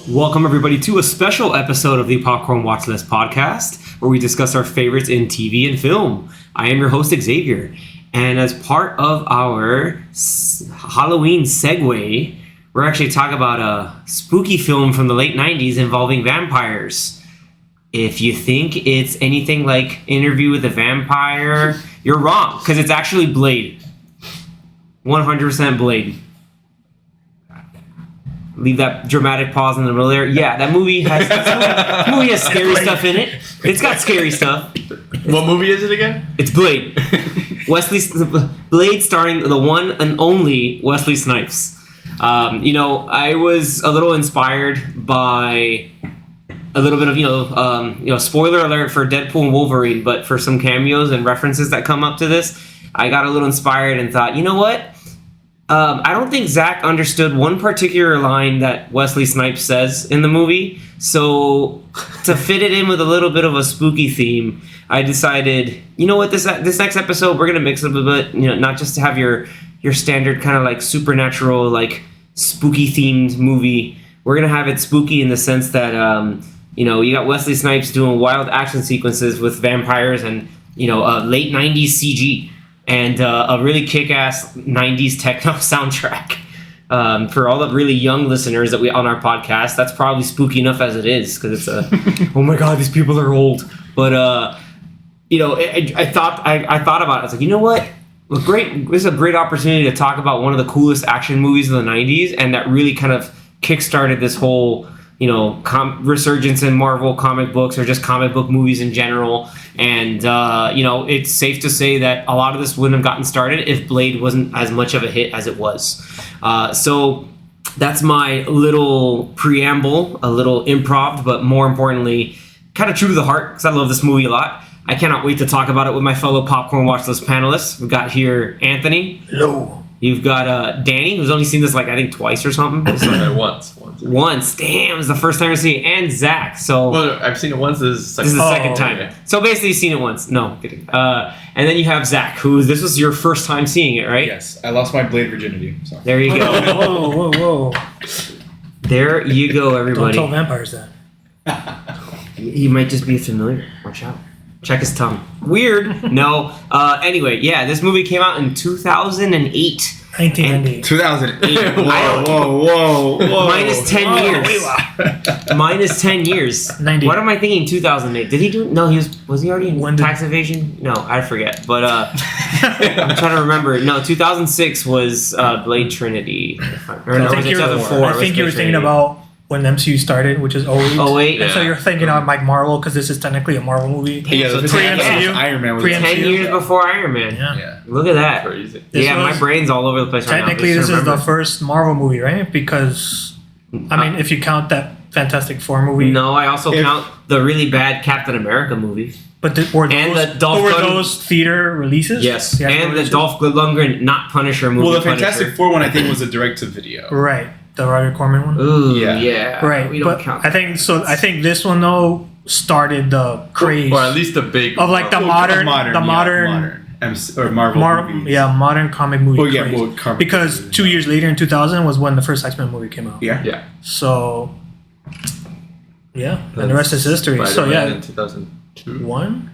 Welcome, everybody, to a special episode of the Popcorn Watchlist podcast, where we discuss our favorites in TV and film. I am your host, Xavier, and as part of our Halloween segue, we're actually talking about a spooky film from the late 90s involving vampires. If you think it's anything like Interview with a Vampire, you're wrong, because it's actually Blade. 100% Blade. Leave that dramatic pause in the middle there. Yeah, that movie has scary stuff in it. It's got scary stuff. What movie is it again? It's Blade. Blade starring the one and only Wesley Snipes. I was a little inspired by a little bit of, spoiler alert for Deadpool and Wolverine, but for some cameos and references that come up to this, I got a little inspired and thought, you know what? I don't think Zach understood one particular line that Wesley Snipes says in the movie. So to fit it in with a little bit of a spooky theme, I decided, you know what, this next episode, we're going to mix it up a bit, not just to have your standard kind of like supernatural, like spooky themed movie. We're going to have it spooky in the sense that, you got Wesley Snipes doing wild action sequences with vampires and, late 90s CG. And a really kick-ass 90s techno soundtrack. For all the really young listeners that we on our podcast, that's probably spooky enough as it is, because it's oh my god, these people are old. But I thought about it. I was like, you know what? This is a great opportunity to talk about one of the coolest action movies of the 90s, and that really kind of kickstarted this whole resurgence in Marvel comic books or just comic book movies in general. And, it's safe to say that a lot of this wouldn't have gotten started if Blade wasn't as much of a hit as it was. So that's my little preamble, a little improv, but more importantly, kind of true to the heart, because I love this movie a lot. I cannot wait to talk about it with my fellow Popcorn Watchlist panelists. We've got here Anthony. Hello. You've got Danny, who's only seen this I think twice or something. Once. Damn, it's the first time I've seen it. And Zach. So well, I've seen it once. This is the second time. Okay. So basically, you've seen it once. No, I'm kidding. And then you have Zach, this was your first time seeing it, right? Yes, I lost my Blade virginity. So. There you go. Whoa. There you go, everybody. Don't tell vampires that. He might just be familiar. Watch out. Check his tongue. Weird. No. Anyway, yeah, this movie came out in 2008. 1998. 2008. Whoa. Minus 10 years. Minus 10 years. 90. What am I thinking? 2008. Did he do? No, was he already in tax evasion? No, I forget. But I'm trying to remember. No, 2006 was Blade Trinity. Or no, was it 2004? I think you were thinking about when the MCU started, which is 08. 08, yeah. And so you're thinking of like Marvel, because this is technically a Marvel movie. Yeah, so pre-MCU. Iron Man was 10 years before Iron Man. Yeah. Look at that. Crazy. My brain's all over the place right now. Technically, this is the first Marvel movie, right? Because, if you count that Fantastic Four movie. No, I also count the really bad Captain America movie. But were those theater releases? Yes, and the Dolph Lundgren not Punisher movie. Well, the Fantastic Four one I think was a direct-to-video. Right. The Roger Corman one? Ooh, yeah. Right. We don't count that. I think this one, though, started the craze. Or at least the big... Of like the modern Marvel movies. Yeah, modern comic movie craze. Yeah, because 2 years later in 2000 was when the first X-Men movie came out. Yeah. So, yeah. And the rest is history. Spider-Man in 2002.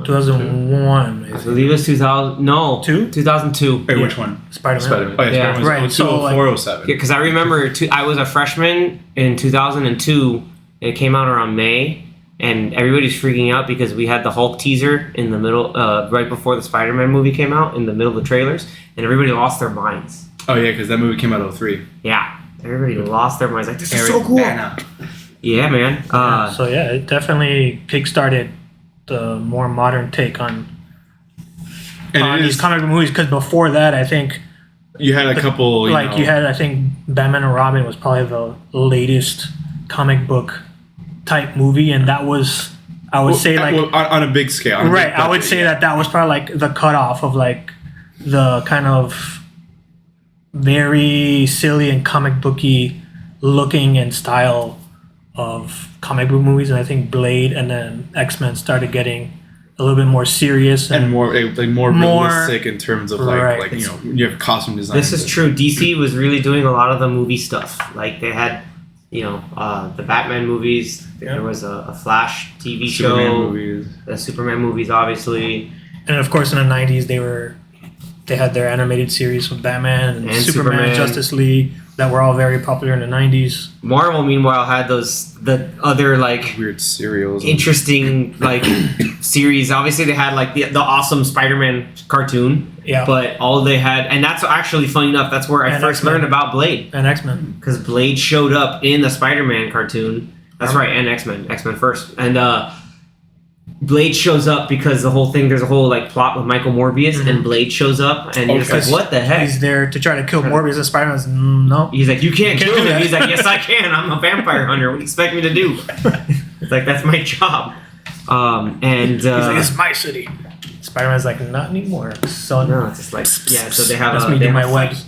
2001. I believe it's 2000. No. 2002. Wait, which one? Spider-Man. Oh, yeah, Yeah. Spider-Man was Right. 2004-07. Yeah, because I remember I was a freshman in 2002. And it came out around May, and everybody's freaking out because we had the Hulk teaser in the middle, right before the Spider-Man movie came out, in the middle of the trailers, and everybody lost their minds. Oh, yeah, because that movie came out in 2003. Yeah. Everybody lost their minds. Like, this is so cool. Yeah, man. It definitely kickstarted the more modern take on these comic book movies, because before that, I think you had a couple. You had, I think, Batman and Robin was probably the latest comic book type movie, and that was, I would say, on a big scale. I would say that was probably like the cutoff of like the kind of very silly and comic booky looking and style of comic book movies, and I think Blade and then X-Men started getting a little bit more serious and more realistic in terms of you have costume design. This is true. DC was really doing a lot of the movie stuff. Like they had, the Batman movies. Yeah. There was a Flash TV Superman show. movies. The Superman movies, obviously. And of course, in the '90s, they had their animated series with Batman and Superman, Justice League that were all very popular in the '90s. Marvel, meanwhile, had the other like Weird serials. interesting like series. Obviously, they had like the awesome Spider-Man cartoon. Yeah. But all they had, and that's actually funny enough. That's where I And first X-Men. learned about Blade, And X-Men. because Blade showed up in the Spider-Man cartoon. That's right, and X-Men first, and Blade shows up because there's a whole like plot with Michael Morbius, and Blade shows up, and you're just like, what the heck? He's there to try to kill Morbius, and Spider-Man's no. He's like, you can't Can't kill do him. that. He's like, yes, I can. I'm a vampire hunter. What do you expect me to do? It's like, that's my job. He's like, it's my city. Spider-Man's like, not anymore, son. No, it's just like, yeah. So they have That's a me they do have my a fight. webs.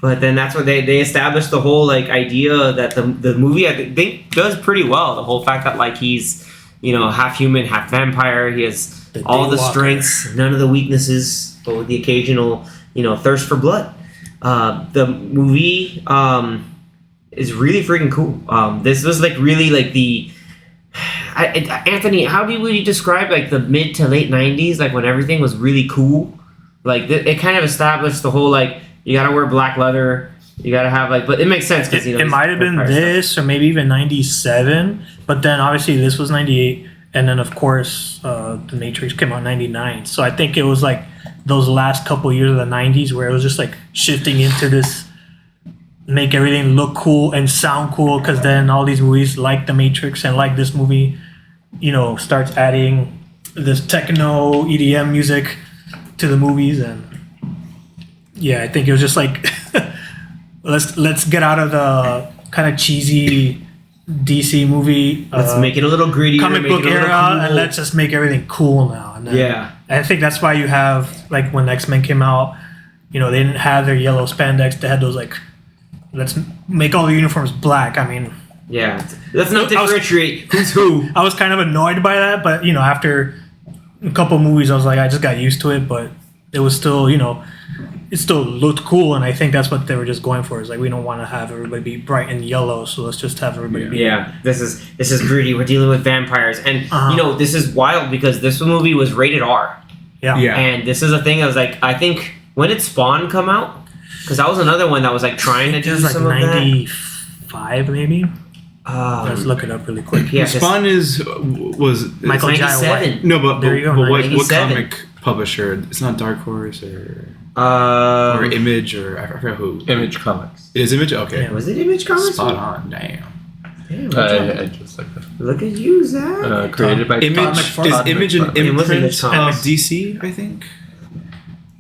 But then that's where they established the whole like idea that the movie I think does pretty well. The whole fact that like he's half human, half vampire. He has The all the Daywalker. strengths, none of the weaknesses, but with the occasional thirst for blood. The movie is really freaking cool. This was like really like the Anthony. How would you describe like the mid to late '90s, like when everything was really cool? Like it kind of established the whole like you gotta wear black leather. You gotta have like, but it makes sense because It might have been this, or maybe even '97. But then obviously this was '98, and then of course The Matrix came out in '99. So I think it was like those last couple years of the '90s where it was just like shifting into this, make everything look cool and sound cool. Because then all these movies like The Matrix and like this movie, starts adding this techno EDM music to the movies, and yeah, I think it was just like. Let's get out of the kind of cheesy DC movie. Let's make it a little grittier, comic make book it a little era, cool. and let's just make everything cool now. And then, Yeah. I think that's why you have like when X-Men came out, they didn't have their yellow spandex. They had those like, let's make all the uniforms black. I mean, Yeah, let's not I was- differentiate who's who. I was kind of annoyed by that, but after a couple movies, I was like, I just got used to it. But it was still, it still looked cool, and I think that's what they were just going for. Is like we don't want to have everybody be bright and yellow, so let's just have everybody be. Yeah, this is gritty. We're dealing with vampires, and Uh-huh. this is wild because this movie was rated R, Yeah. Yeah. and this is a thing. I was like, I think when did Spawn come out? Because that was another one that was like trying to It do was like some of that. 95 maybe. Let's look it up really quick. Yeah, 'cause Spawn was Michael Jai 97. White. No, but, There you go, but what 97. comic publisher? It's not Dark Horse or Uh, Image or I forgot who. Image Comics. It is Image. Okay, Yeah. was it Image Comics? spot on. Damn. Damn, good job. I just like that. Look at you, Zach. Created by Image McFarlane. is Todd Image an McFarlane. It was Image imprint Comics. of DC, I think.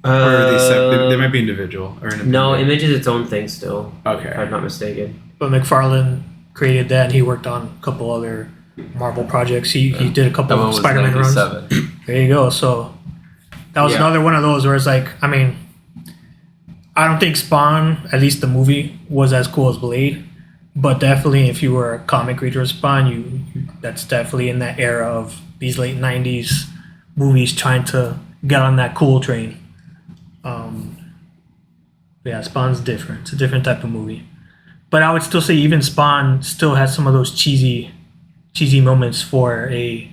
Or are they might be individual or independent. No, Image is its own thing still, if I'm Okay. not mistaken. But McFarlane created that, and he worked on a couple other Marvel projects. He did a That couple one of was Spider-Man runs. 97. There you go. So that was Yeah. another one of those where it's like, I mean, I don't think Spawn, at least the movie, was as cool as Blade. But definitely, if you were a comic reader of Spawn, that's definitely in that era of these late '90s movies trying to get on that cool train. Yeah, Spawn's different. It's a different type of movie. But I would still say even Spawn still has some of those cheesy moments for a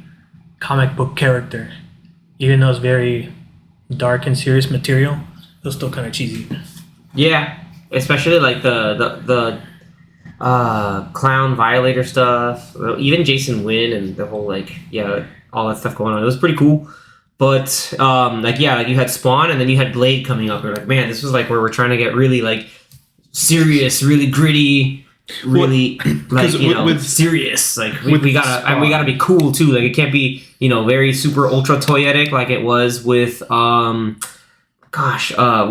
comic book character. Even though it's very dark and serious material, it's still kind of cheesy. Yeah, especially like the clown violator stuff. Even Jason Wynn and the whole all that stuff going on. It was pretty cool. But like you had Spawn and then you had Blade coming up. We're like, man, this was like where we're trying to get really like serious, really gritty, really like 'Cause with serious. Like we with gotta Spawn. and we gotta be cool too. Like it can't be very super ultra toyetic like it was with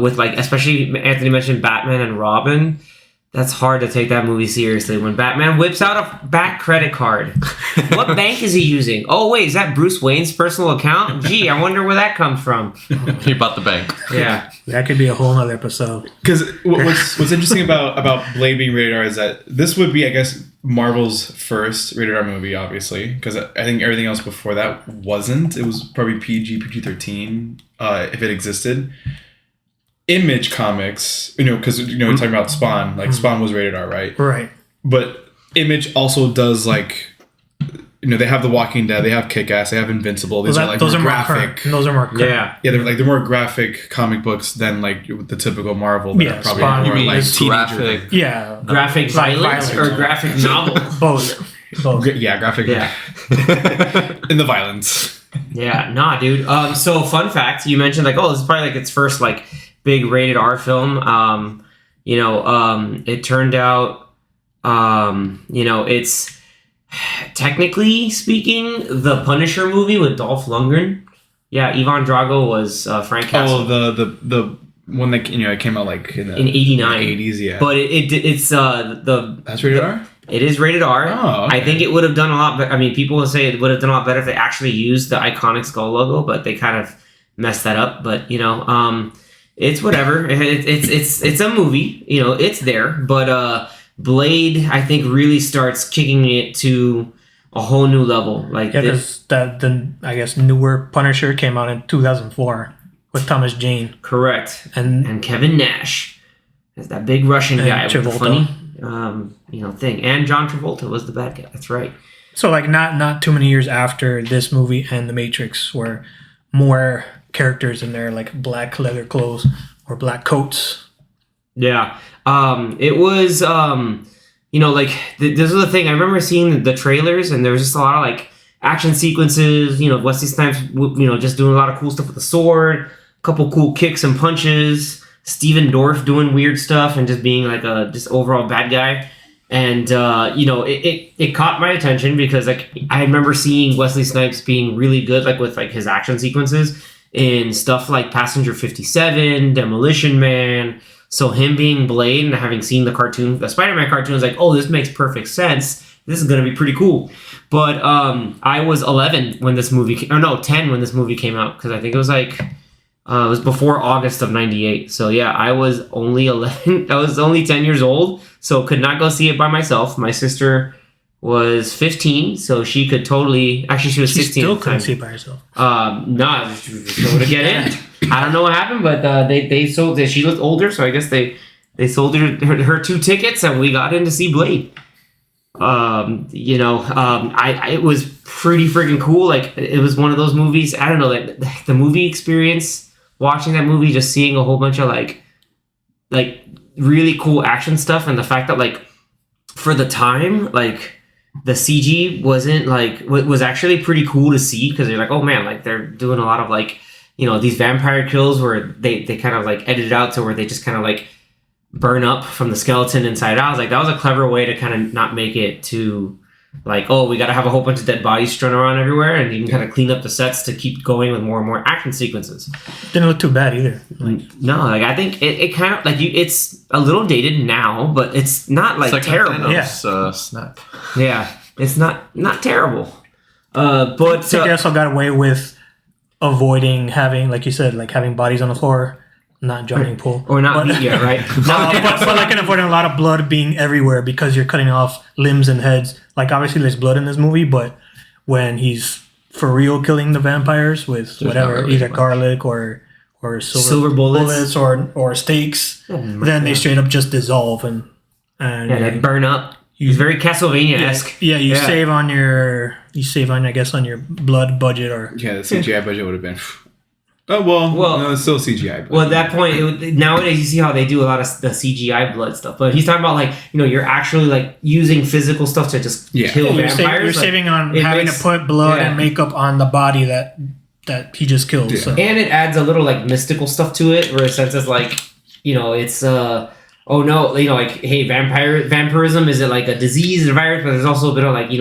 with like especially Anthony mentioned Batman and Robin. That's hard to take that movie seriously. When Batman whips out a back credit card, what bank is he using? Oh wait, is that Bruce Wayne's personal account? Gee, I wonder where that comes from. He bought the bank. Yeah, That could be a whole nother episode. Because what's interesting about Blade being rated R is that this would be, I guess, Marvel's first rated R movie, obviously. Because I think everything else before that wasn't. It was probably PG-13 if it existed. Image Comics, because we're talking about Spawn. Like Spawn was rated R, right? Right. But Image also does like, they have The Walking Dead, they have Kick-Ass, they have Invincible. These are like more graphic. Those are more current. Yeah. They're more graphic comic books than like the typical Marvel. That are probably Spawn, more you mean like graphic? Yeah. Graphic violence or graphic novel? Both. graphic. Yeah. In the violence. Yeah, nah, dude. So fun fact, you mentioned like, oh, this is probably like its first like big rated R film. It turned out, it's technically speaking the Punisher movie with Dolph Lundgren. Yeah, Ivan Drago was Frank Castle. Oh, the one that it came out like in '89, '80s, yeah. But it's that's rated R. It is rated R. Oh, okay. I think it would have done a lot better. I mean, people will say it would have done a lot better if they actually used the iconic skull logo, but they kind of messed that up. But it's whatever. It's a movie. It's there. But Blade, I think, really starts kicking it to a whole new level. Like because the I guess newer Punisher came out in 2004 with Thomas Jane. Correct. And And Kevin Nash is that big Russian guy with the Travolta. funny thing. And John Travolta was the bad guy. That's right. so like not too many years after this movie and The Matrix, where more characters in there like black leather clothes or black coats. Yeah. It was, this was the thing. I remember seeing the trailers and there was just a lot of like action sequences, Wesley Snipes, just doing a lot of cool stuff with the sword, a couple cool kicks and punches, Steven Dorff doing weird stuff and just being like a just overall bad guy. And, it caught my attention because like I remember seeing Wesley Snipes being really good, like with like his action sequences in stuff like Passenger 57, Demolition Man. So him being Blade and having seen the Spider-Man cartoon, was like, oh, this makes perfect sense. This is going to be pretty cool. But I was 11 when this movie 10 when this movie came out, because I think it was like, it was before August of 98. So yeah, I was only 11. I was only 10 years old, so could not go see it by myself. My sister was 15, so she could totally, actually she was 16 still at the time. couldn't see it by herself. No, she was able to get in. I don't know what happened, but they sold. She looked older, so I guess they sold her 2 tickets, and we got in to see Blade. It was pretty freaking cool. Like it was one of those movies. I don't know, like the movie experience, watching that movie, just seeing a whole bunch of like really cool action stuff, and the fact that like for the time, like the CG wasn't like was actually pretty cool to see, because they're like, oh man, like they're doing a lot of like these vampire kills where they kind of like edit it out to where they just kind of like burn up from the skeleton inside out. I was like, that was a clever way to kind of not make it too like, oh, we got to have a whole bunch of dead bodies strewn around everywhere, and you can kind of clean up the sets to keep going with more and more action sequences. Didn't look too bad either. No, like I think it kind of like it's a little dated now, but it's not like terrible. Thanos, snap. Yeah, it's not terrible. But I think they also got away with avoiding having, like you said, like having bodies on the floor, not joining pool. or not meat yet, right? but like avoiding a lot of blood being everywhere because you're cutting off limbs and heads. Like obviously there's blood in this movie, but when he's for real killing the vampires with whatever, really either much. garlic or Silver bullets. or steaks, then they straight up just dissolve and they burn up. It's very Castlevania-esque. Yeah, you save on I guess on your blood budget or Yeah, the CGI budget would have been. Oh well, no, it's still CGI. But Well, at that point, nowadays you see how they do a lot of the CGI blood stuff. But he's talking about like you're actually like using physical stuff to just kill vampires. You're saving on it having makes- to put blood and makeup on the body that he just killed. Yeah. So. And it adds a little like mystical stuff to it, where it says it's like it's oh no, like hey, vampirism, is it like a disease or virus? But there's also a bit of like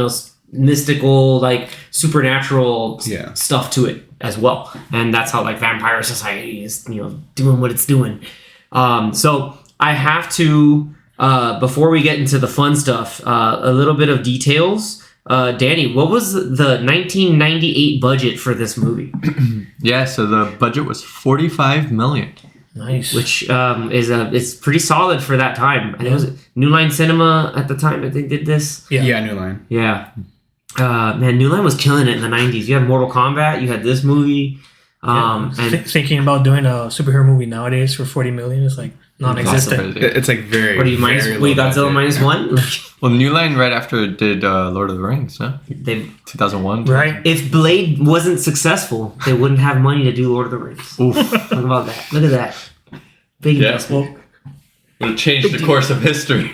mystical, like supernatural stuff to it as well, and that's how like vampire society is doing what it's doing. So I have to before we get into the fun stuff, a little bit of details. Danny, what was the 1998 budget for this movie? Yeah, so the budget was $45 million. Nice. Which is pretty solid for that time. I think it was New Line Cinema at the time, I think, did this. yeah, New Line. Yeah. Man, New Line was killing it in the 90s. You had Mortal Kombat, you had this movie. And thinking about doing a superhero movie nowadays for $40 million is like non-existent. It's like very. What do you minus? very Wait, low Godzilla budget. -1. Well, New Line right after it did Lord of the Rings, no? They 2001. Right? If Blade wasn't successful, they wouldn't have money to do Lord of the Rings. Oof. Think about that. Look at that. Big Yeah. investment. Would have changed the course of history.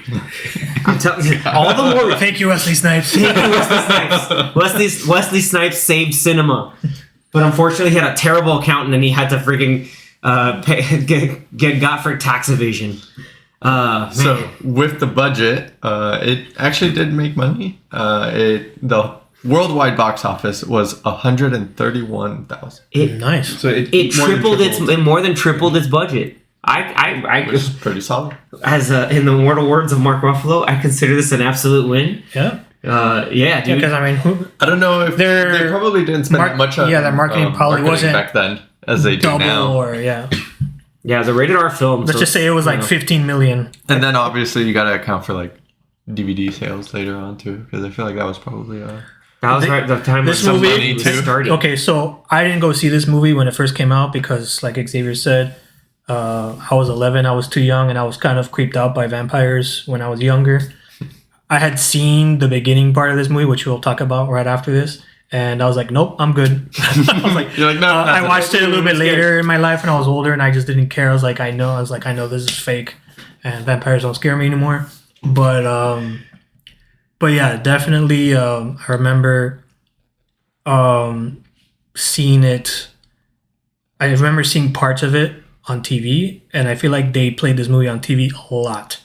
I'm telling you, all the more. Thank you, Wesley Snipes. Wesley Snipes. Wesley Snipes saved cinema, but unfortunately, he had a terrible accountant, and he had to freaking get got for tax evasion. So with the budget, it actually did make money. The worldwide box office was 131,000, Nice. So it more than tripled its tripled. more than tripled its budget. I which is pretty solid. as in the immortal words of Mark Ruffalo, I consider this an absolute win. Yeah. Yeah, dude. Because I mean, I don't know if Their they probably didn't spend that much on their marketing probably marketing wasn't back then as they do double now. or Yeah, it's a rated R film. let's so just say it was like 15 million. And then obviously you got to account for like DVD sales later on too, because I feel like that was probly that was right the time this when movie- somebody was starting. Okay, so I didn't go see this movie when it first came out because, like Xavier said, I was 11. I was too young, and I was kind of creeped out by vampires when I was younger. I had seen the beginning part of this movie, which we'll talk about right after this, and I was like, "Nope, I'm good." I was like, You're like, no, I not watched it a little bit later in my life when I was older, and I just didn't care. I was like, I know this is fake, and vampires don't scare me anymore. But yeah, definitely, I remember seeing it. I remember seeing parts of it on TV, and I feel like they played this movie on TV a lot,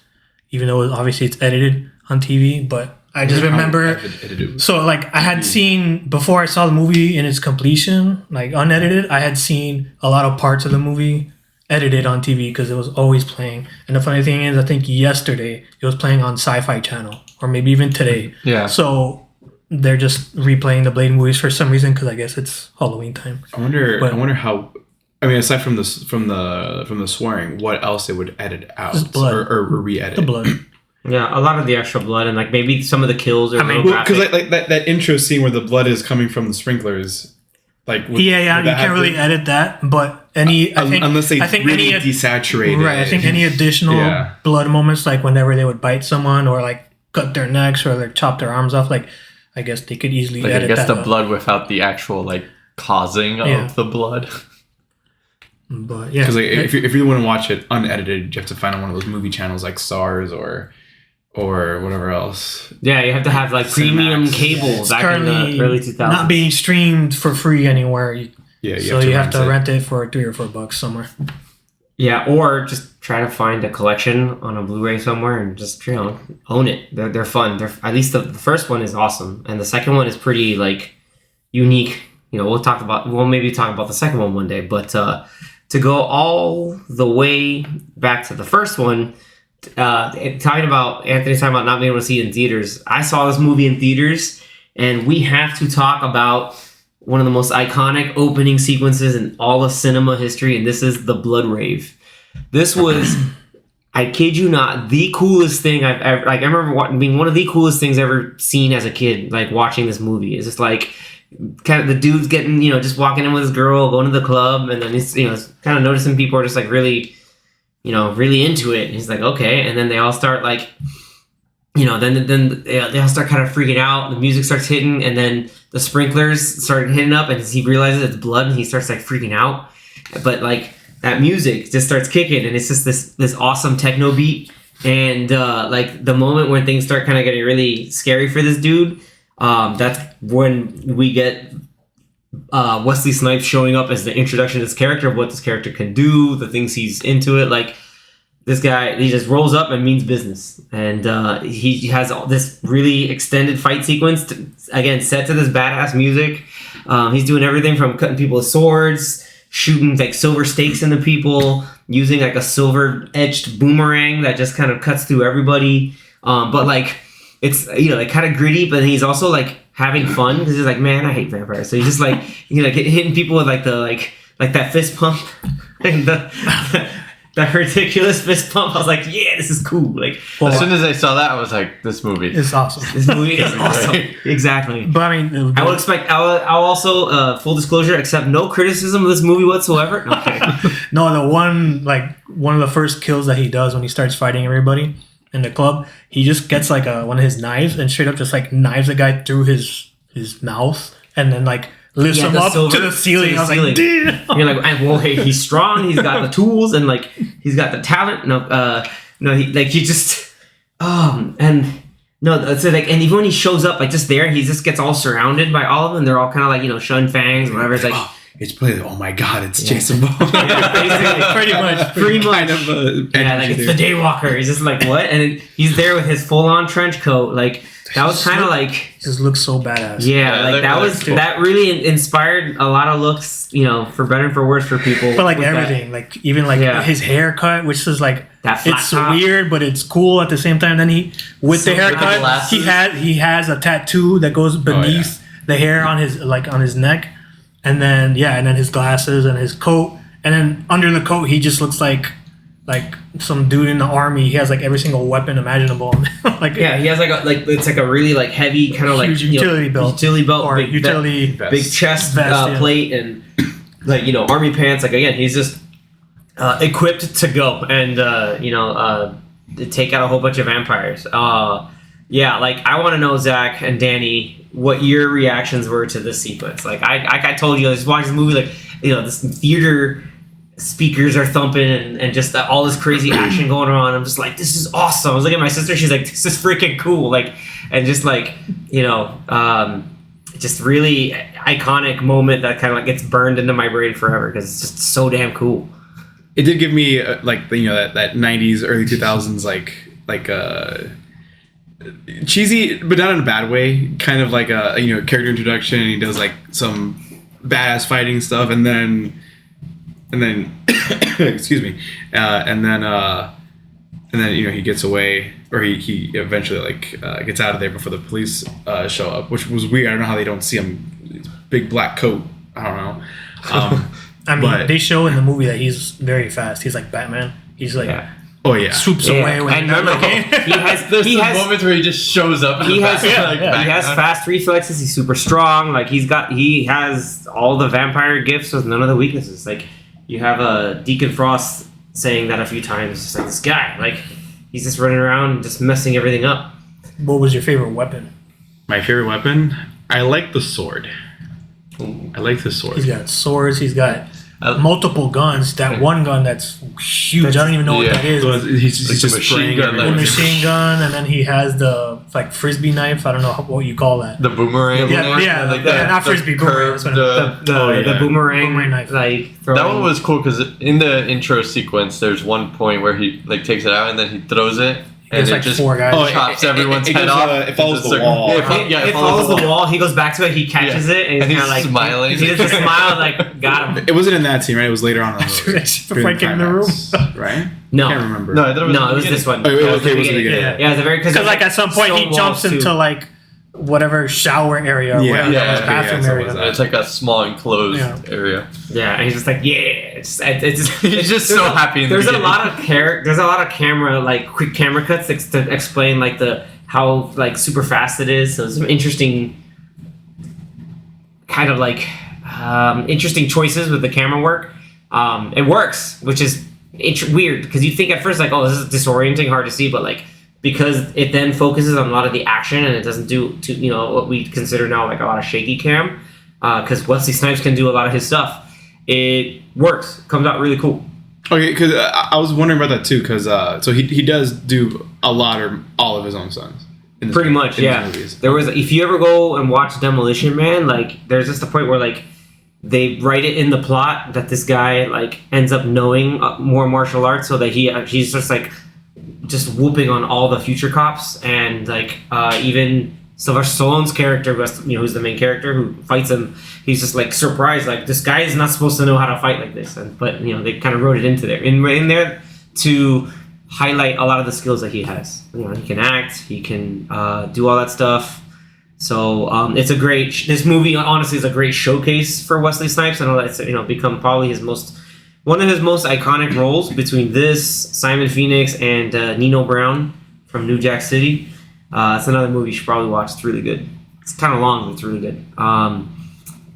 even though obviously it's edited on TV. But I just remember. So like I had seen before I saw the movie in its completion, like unedited. I had seen a lot of parts of the movie edited on TV because it was always playing. And the funny thing is, I think yesterday it was playing on Sci-Fi Channel, or maybe even today. Yeah. So they're just replaying the Blade movies for some reason because I guess it's Halloween time. I wonder how. I mean, aside from this, from the swearing, what else they would edit out Just blood. or re-edit? The blood. Yeah, a lot of the extra blood and like maybe some of the kills are. Because like that intro scene where the blood is coming from the sprinklers, like You can't really edit that, but unless they really any desaturate it. right. I think any additional Yeah. blood moments, like whenever they would bite someone or like cut their necks or like chop their arms off, like I guess they could easily like, edit I guess that the out. blood without the actual like causing of the blood. But yeah, Because like, if you really want to watch it unedited, you have to find on one of those movie channels like SARS or whatever else. Yeah, you have to have like premium Cinemax. cable it's back in the currently early 2000s. not being streamed for free anywhere. Yeah, You have to rent it for $3 or $4 somewhere. Yeah, or just try to find a collection on a Blu-ray somewhere and just own it. They're fun. They're at least the first one is awesome, and the second one is pretty like unique. We'll maybe talk about the second one day, but to go all the way back to the first one, Anthony's talking about not being able to see it in theaters. I saw this movie in theaters, and we have to talk about one of the most iconic opening sequences in all of cinema history, and this is the Blood Rave. This was, I kid you not, the coolest thing I've ever, like, I remember being one of the coolest things I've ever seen as a kid, like, watching this movie. It's just like, kind of the dude's getting, just walking in with his girl, going to the club, and then he's, kind of noticing people are just, like, really, really into it. And he's like, okay, and then they all start, like, then they all start kind of freaking out. The music starts hitting, and then the sprinklers start hitting up, and he realizes it's blood, and he starts like freaking out. But like that music just starts kicking, and it's just this awesome techno beat. And like the moment when things start kind of getting really scary for this dude, that's when we get Wesley Snipes showing up as the introduction to this character, of what this character can do, the things he's into it, like. This guy, he just rolls up and means business. And he has all this really extended fight sequence, again, set to this badass music. He's doing everything from cutting people with swords, shooting like silver stakes into people, using like a silver-edged boomerang that just kind of cuts through everybody. But like, it's, like kind of gritty, but he's also like having fun because he's like, man, I hate vampires. So he's just like, hitting people with like that fist pump and that ridiculous fist pump. I was like, yeah, this is cool. Like, Well, As soon as I saw that, I was like, this movie. it's awesome. this movie is awesome. Exactly. But I mean, I will expect. I'll also full disclosure, accept no criticism of this movie whatsoever. Okay. no, the one of the first kills that he does when he starts fighting everybody in the club, he just gets like one of his knives and straight up just like knives a guy through his mouth and then like lifts him up to the ceiling. I was like, damn. You're like, well, hey, he's strong. He's got the tools and like he's got the talent. He just and no, so like, and even when he shows up like just there, he just gets all surrounded by all of them. They're all kind of like Shun Fangs, whatever. It's like. It's probably, oh my god, it's Jason Bourne. Yeah, basically, pretty much. Kind of like it's the Daywalker. He's just like, what? And then he's there with his full-on trench coat. Like that was kind of like just looks so badass. Yeah, like that was cool. that really inspired a lot of looks, for better and for worse for people. But like with everything, like even like his haircut, which is like that flat it's top. Weird, but it's cool at the same time. Then with the haircut, he has a tattoo that goes beneath the hair on his neck. And then his glasses and his coat, and then under the coat he just looks like some dude in the army. He has like every single weapon imaginable. He has it's like a really like heavy kind of like huge utility belt, or big utility big chest vest, plate, and like army pants. Like again, he's just equipped to go and take out a whole bunch of vampires. Like I want to know, Zach and Danny, what your reactions were to this sequence. Like I told you, I just watched the movie, like this theater speakers are thumping and just all this crazy action going on. I'm just like, this is awesome. I was looking at my sister, she's like, this is freaking cool. Like, and just like just really iconic moment that kind of like gets burned into my brain forever because it's just so damn cool. It did give me that 90s, early 2000s cheesy, but not in a bad way. Kind of like a character introduction, and he does like some badass fighting stuff, and then excuse me, and then he gets away, or he eventually gets out of there before the police show up, which was weird. I don't know how they don't see him. Big black coat. I don't know. I mean, they show in the movie that he's very fast. He's like Batman. He's like. Yeah. Oh yeah, swoops away. When he has moments where he just shows up. He has fast reflexes. He's super strong. Like he has all the vampire gifts with none of the weaknesses. Like you have Deacon Frost saying that a few times. Just like this guy, like he's just running around just messing everything up. What was your favorite weapon? My favorite weapon? I like the sword. Ooh. I like the sword. He's got swords. He's got multiple guns. That one gun that's huge. I don't even know what that is. He's just machine gun. The machine gun, and then he has the frisbee knife. I don't know what you call that. The boomerang. Not frisbee. Boomerang. The boomerang knife. That one was cool because in the intro sequence, there's one point where he takes it out and then he throws it. And it's it like just 4 guys. chops everyone's head off. It follows the wall. It follows the wall. He goes back to it. He catches it, and he's kind of like smiling. He does a smile, like got him. It wasn't in that scene, right? It was later on in the movie. Frank in the room, right? No, I can't remember. No, I thought it was this one. Oh, it was the beginning. Yeah, it's a very because like at some point he jumps into like whatever shower area or whatever bathroom area. It's like a small enclosed area. Yeah, and he's just like, he's just so happy. There's a lot of camera, like quick camera cuts to explain like how like super fast it is. So some interesting kind of like interesting choices with the camera work. It works, which is weird because you think at first like, oh, this is disorienting, hard to see, but like because it then focuses on a lot of the action and it doesn't do what we consider now like a lot of shaky cam. Because Wesley Snipes can do a lot of his stuff. It works. Comes out really cool. Okay, because I was wondering about that too. Because so he does do a lot or all of his own stunts. Pretty much, yeah. There was, if you ever go and watch Demolition Man, like there's just a point where like they write it in the plot that this guy like ends up knowing more martial arts, so that he's just like just whooping on all the future cops, and like even Sylvester Stallone's character, who's the main character who fights him, he's just like surprised, like this guy is not supposed to know how to fight like this, but they kind of wrote it into there in there to highlight a lot of the skills that he has. He can act, he can do all that stuff. So this movie honestly is a great showcase for Wesley Snipes. I know that's become probably his most one of his most iconic roles between this, Simon Phoenix, and Nino Brown from New Jack City. It's another movie you should probably watch. It's really good. It's kind of long, but it's really good.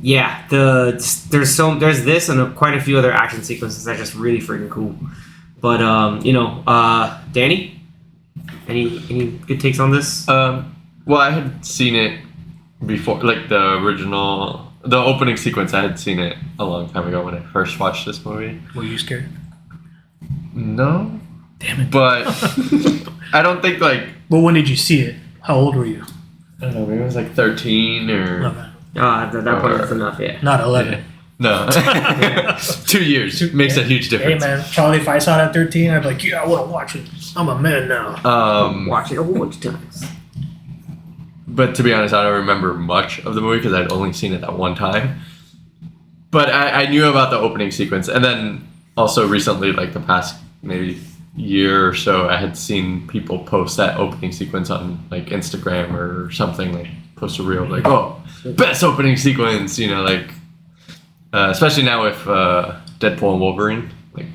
Yeah, there's this and quite a few other action sequences that are just really freaking cool. But Danny, any good takes on this? Well, I had seen it before, like the opening sequence. I had seen it a long time ago when I first watched this movie. Were you scared? No, Damn it. but I don't think like. Well, when did you see it? How old were you? I don't know. Maybe I was like 13 or. Okay. At that point, that's enough. Yeah. Not 11. No. 2 years makes a huge Hey difference. man, Charlie, if I saw that at 13, I'd be like, yeah, I want to watch it. I'm a man now. Watch it a whole bunch of times. But to be honest, I don't remember much of the movie because I'd only seen it that one time. But I knew about the opening sequence, and then also recently, like the past maybe year or so, I had seen people post that opening sequence on like Instagram or something, like post a reel like, oh, best opening sequence, like especially now with Deadpool and Wolverine, like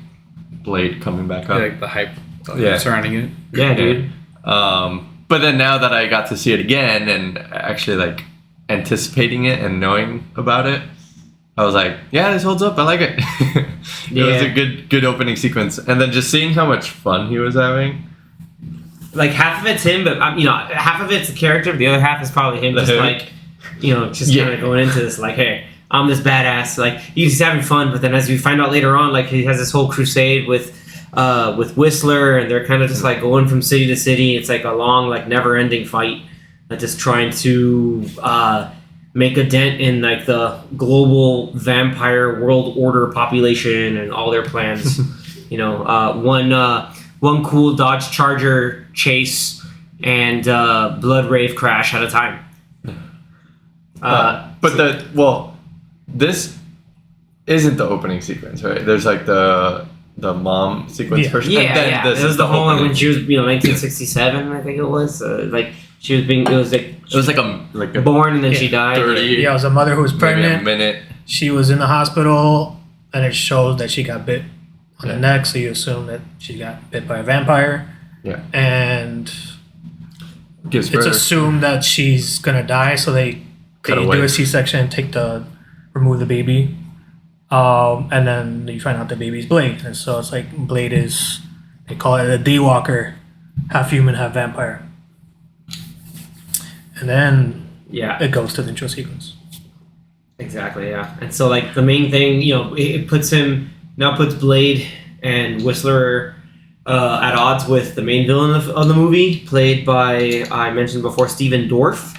Blade coming back up. Like the hype Yeah. surrounding it. Yeah, dude. But then now that I got to see it again and actually like anticipating it and knowing about it, I was like, yeah, this holds up. I like it. It was a good opening sequence. And then just seeing how much fun he was having. Like half of it's him, but half of it's the character. The other half is probably him, just kind of going into this like, hey, I'm this badass. Like he's having fun, but then as we find out later on, like he has this whole crusade with Whistler, and they're kind of just like going from city to city. It's like a long, like never-ending fight, just trying to make a dent in like the global vampire world order population and all their plans. One cool Dodge Charger chase and blood rave crash at a time. This isn't the opening sequence, right? There's like the mom sequence first. Yeah, and then yeah. This It was is the whole one opening. when she was, 1967, I think it was. Like she was being, it was like a born and then she died. 30. Yeah, it was a mother who was maybe pregnant. a minute. She was in the hospital, and it showed that she got bit on the neck, so you assume that she got bit by a vampire. Yeah. And Gives it's birth. assumed that she's gonna die, so they Cut do away. a C-section and remove the baby, and then you find out the baby's Blade, and so it's like Blade is, they call it a daywalker, half human, half vampire, and then it goes to the intro sequence. Exactly, yeah. And so like the main thing, it puts Blade and Whistler at odds with the main villain of the movie, played by, I mentioned before, Stephen Dorff,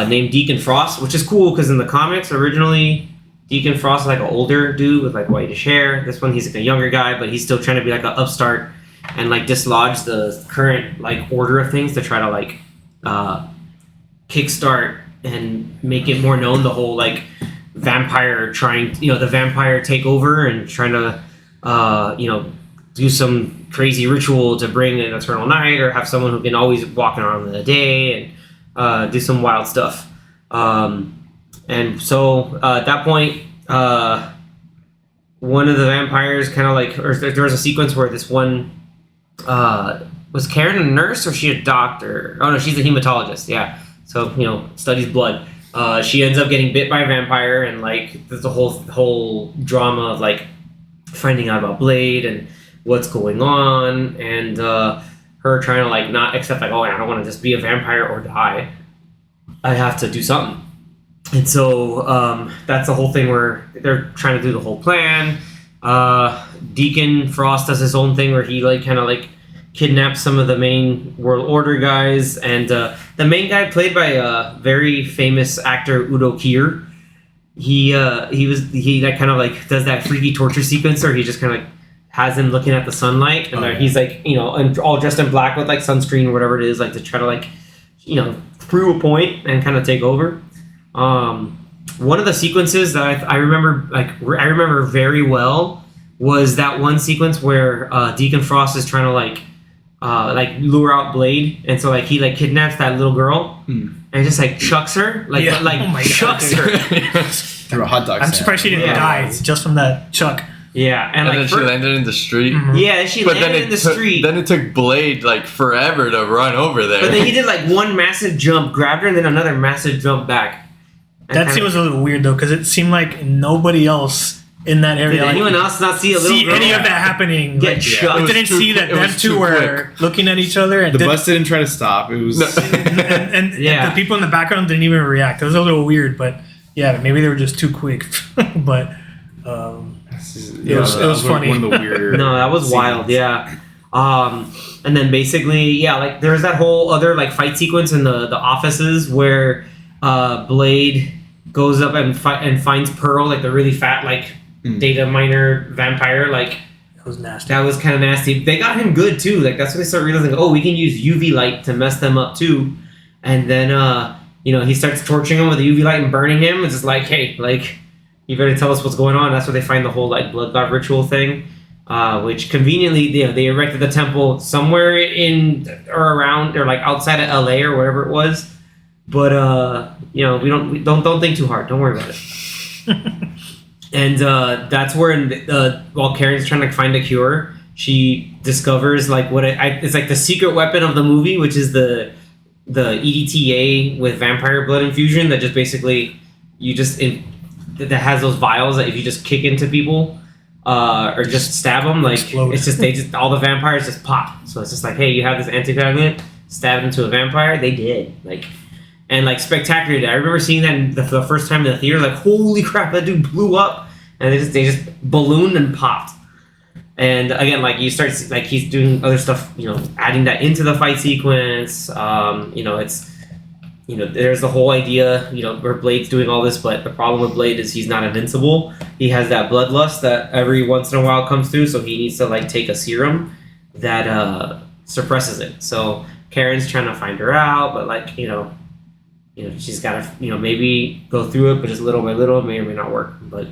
named Deacon Frost, which is cool because in the comics originally, Deacon Frost is like an older dude with like whitish hair. This one he's like a younger guy, but he's still trying to be like an upstart and like dislodge the current like order of things to try to like kickstart and make it more known, the whole like vampire the vampire takeover and trying to do some crazy ritual to bring an eternal night, or have someone who can always walk around in the day and do some wild stuff. And so at that point, one of the vampires kind of like, or there was a sequence where this one, was Karen a nurse or she a doctor? Oh no, she's a hematologist. Yeah. So, studies blood. She ends up getting bit by a vampire, and like there's a whole drama of like finding out about Blade and what's going on, and her trying to like not accept like, oh, I don't want to just be a vampire or die. I have to do something. And so that's the whole thing where they're trying to do the whole plan. Deacon Frost does his own thing where he like kind of like kidnaps some of the main World Order guys, and the main guy played by a very famous actor, Udo Kier. He like kind of like does that freaky torture sequence where he just kind of like has him looking at the sunlight, and he's like and all dressed in black with like sunscreen or whatever it is, like to try to like prove a point and kind of take over. One of the sequences that I remember very well was that one sequence where Deacon Frost is trying to like lure out Blade, and so like he like kidnaps that little girl and just like chucks her Oh my chucks God, her. Through a hot dog I'm stand. surprised she didn't Yeah. die just from that chuck. Yeah, And then she landed in the street. Yeah, she landed in the street. Then it took Blade like forever to run over there. But then he did like one massive jump, grabbed her, and then another massive jump back. That scene was a little weird though, because it seemed like nobody else in that area. Did anyone else not see a little girl any of that happening? Get shot? I didn't see that them two were looking at each other. And the bus didn't try to stop. It was and the people in the background didn't even react. It was a little weird, but yeah, maybe they were just too quick. But it was funny. One of the weirder. No, that was scenes. wild. Yeah. And then basically, yeah, like there was that whole other like fight sequence in the offices where Blade goes up and finds Pearl, like the really fat like data miner vampire. Like that was nasty. That was kind of nasty. They got him good too. Like that's when they start realizing, oh, we can use UV light to mess them up too. And then he starts torturing him with the UV light and burning him. It's just like, hey, like you better tell us what's going on. That's where they find the whole like blood god ritual thing. Which conveniently, they erected the temple somewhere in or around or like outside of LA or wherever it was. But we don't think too hard. Don't worry about it. And that's where while Karen's trying to find a cure, she discovers like it's like the secret weapon of the movie, which is the EDTA with vampire blood infusion that just basically that has those vials that if you just kick into people. Or just stab them, like explode. It's just all the vampires just pop. So it's just like, hey, you have this anticoagulant, stab into a vampire, they did. And spectacular. I remember seeing that the first time in the theater, like holy crap, that dude blew up, and they just ballooned and popped. And again, like you start like he's doing other stuff, adding that into the fight sequence. There's the whole idea, where Blade's doing all this, but the problem with Blade is he's not invincible. He has that bloodlust that every once in a while comes through, so he needs to take a serum that suppresses it. So Karen's trying to find her out, but she's got to maybe go through it, but just little by little, it may or may not work. But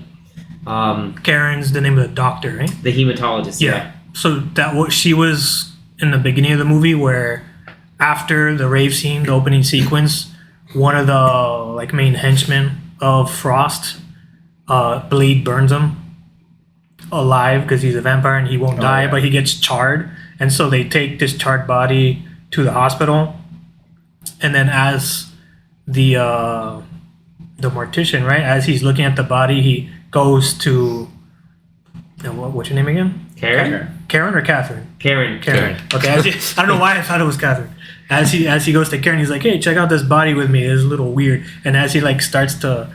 Karen's the name of the doctor, right? The hematologist. Yeah. So she was in the beginning of the movie where. After the rave scene, the opening sequence, one of the main henchmen of Frost, Blade burns him alive because he's a vampire and he won't die, but he gets charred. And so they take this charred body to the hospital. And then as the mortician, right, as he's looking at the body, he goes to what's your name again? Karen or Catherine? Karen. Okay, I don't know why I thought it was Catherine. As he goes to Karen, he's like, "Hey, check out this body with me. It's a little weird." And as he starts to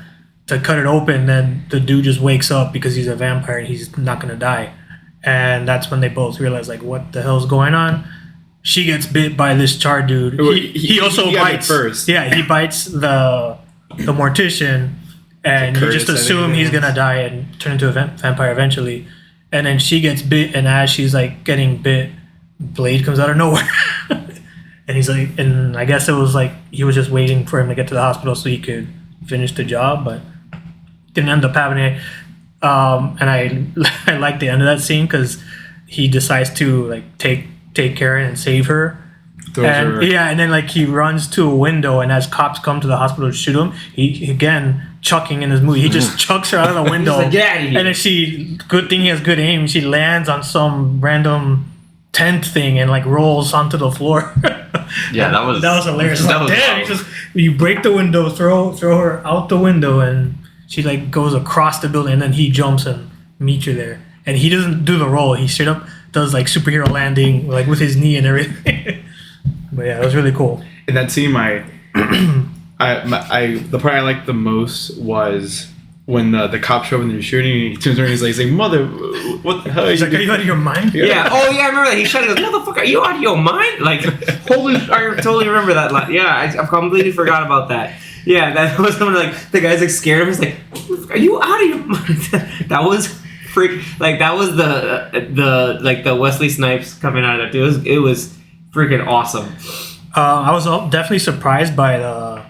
cut it open, then the dude just wakes up because he's a vampire and he's not gonna die. And that's when they both realize what the hell's going on. She gets bit by this charred dude. He also bites first. Yeah, he bites the mortician, and you just assume he's gonna die and turn into a vampire eventually. And then she gets bit, and as she's getting bit, Blade comes out of nowhere. And he's and I guess it was he was just waiting for him to get to the hospital so he could finish the job, but didn't end up having it. And I like the end of that scene because he decides to take Karen and save her. And then he runs to a window, and as cops come to the hospital to shoot him, he again chucking in his movie. He just chucks her out of the window. Get out of here. And then good thing he has good aim. She lands on some random tent thing and rolls onto the floor. Yeah, that was hilarious. Damn, you break the window, throw her out the window, and she goes across the building, and then he jumps and meets you there. And he doesn't do the roll. He straight up does superhero landing with his knee and everything. But yeah, it was really cool. In that scene, the part I liked the most was when the cop show up and they're shooting, and he turns around and he's like, "Mother, what the hell?" He's like, "Are you out of your mind?" Yeah. Oh yeah, I remember that. He shot it. He goes, "Motherfucker, are you out of your mind?" Holy! I totally remember that line. Yeah, I completely forgot about that. Yeah, that was someone the guy's scared of him. He's like, "Are you out of your mind?" That was freak. That was the Wesley Snipes coming out of that. It was freaking awesome. I was definitely surprised by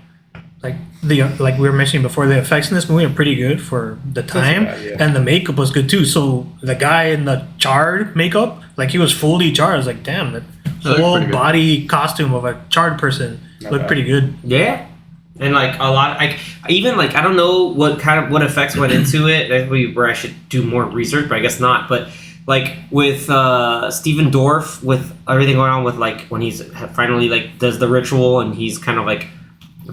we were mentioning before, the effects in this movie are pretty good for the time, and the makeup was good too. So the guy in the charred makeup, he was fully charred. I was like, damn, that whole body costume of a charred person looked pretty good. Yeah, And like a lot, like even like I don't know what effects went into it. That's where I should do more research, but I guess not. But like with Steven Dorff, with everything going on with like when he's finally like does the ritual and he's kind of like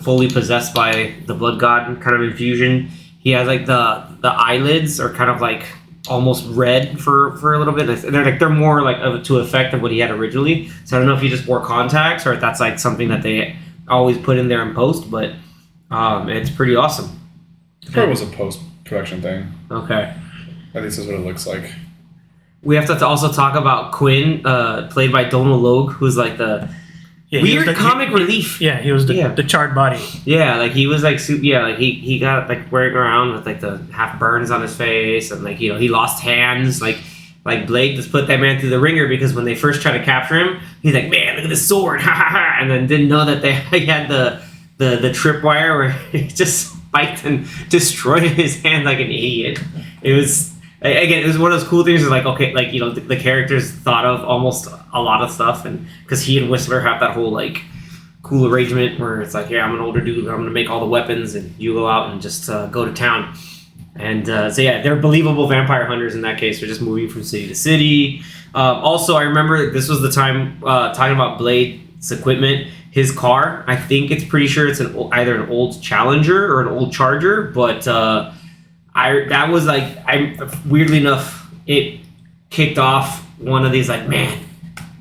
fully possessed by the blood god kind of infusion. He has like the eyelids are kind of like almost red for a little bit. They're more like to effect of what he had originally. So I don't know if he just wore contacts or if that's like something that they always put in there in post, but it's pretty awesome. Probably was a post-production thing. Okay. At least that's what it looks like. We have to also talk about Quinn, played by Donald Logue, who's like the weird comic relief. Yeah, he was the charred body. Yeah, like he was like like he got like wearing around with like the half burns on his face and like he lost hands like Blade just put that man through the ringer because when they first tried to capture him, he's like, man, look at this sword, ha ha ha, and then didn't know that he had the tripwire where he just spiked and destroyed his hand like an idiot. It was. Again, it was one of those cool things. Is like, okay, like the characters thought of almost a lot of stuff, and because he and Whistler have that whole like cool arrangement where it's like, yeah, I'm an older dude, I'm gonna make all the weapons, and you go out and just go to town. And so yeah, they're believable vampire hunters in that case. They're just moving from city to city. Also, I remember this was the time talking about Blade's equipment. His car, I think it's pretty sure it's either an old Challenger or an old Charger, but. Weirdly enough, it kicked off one of these like, man,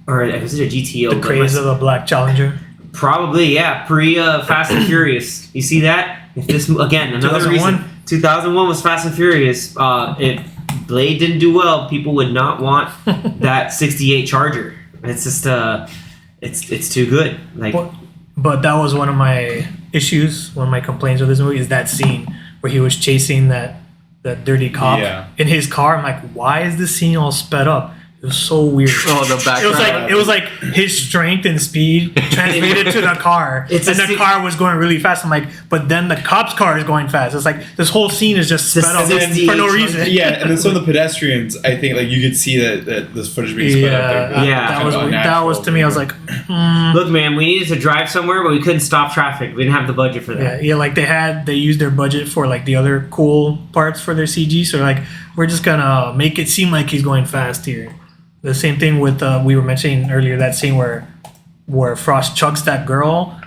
or was it a GTO? The craze of a black Challenger. Probably, yeah. Fast and Furious. You see that? If this again, another 2001? reason 2001 was Fast and Furious. If Blade didn't do well, people would not want that '68 Charger. It's just it's too good. Like, but that was one of my issues. One of my complaints with this movie is that scene where he was chasing that dirty cop in his car. I'm like, why is this scene all sped up? It was so weird. Oh, the background. It was like his strength and speed translated to the car, and the car was going really fast. I'm like, but then the cop's car is going fast. It's like this whole scene is just sped up for no reason. Yeah, and then some of the pedestrians, I think, like you could see that this footage being sped up. That was to me. I was like, look, man, we needed to drive somewhere, but we couldn't stop traffic. We didn't have the budget for that. Yeah, like they used their budget for like the other cool parts for their CG. So like, we're just gonna make it seem like he's going fast here. The same thing with we were mentioning earlier, that scene where Frost chucks that girl.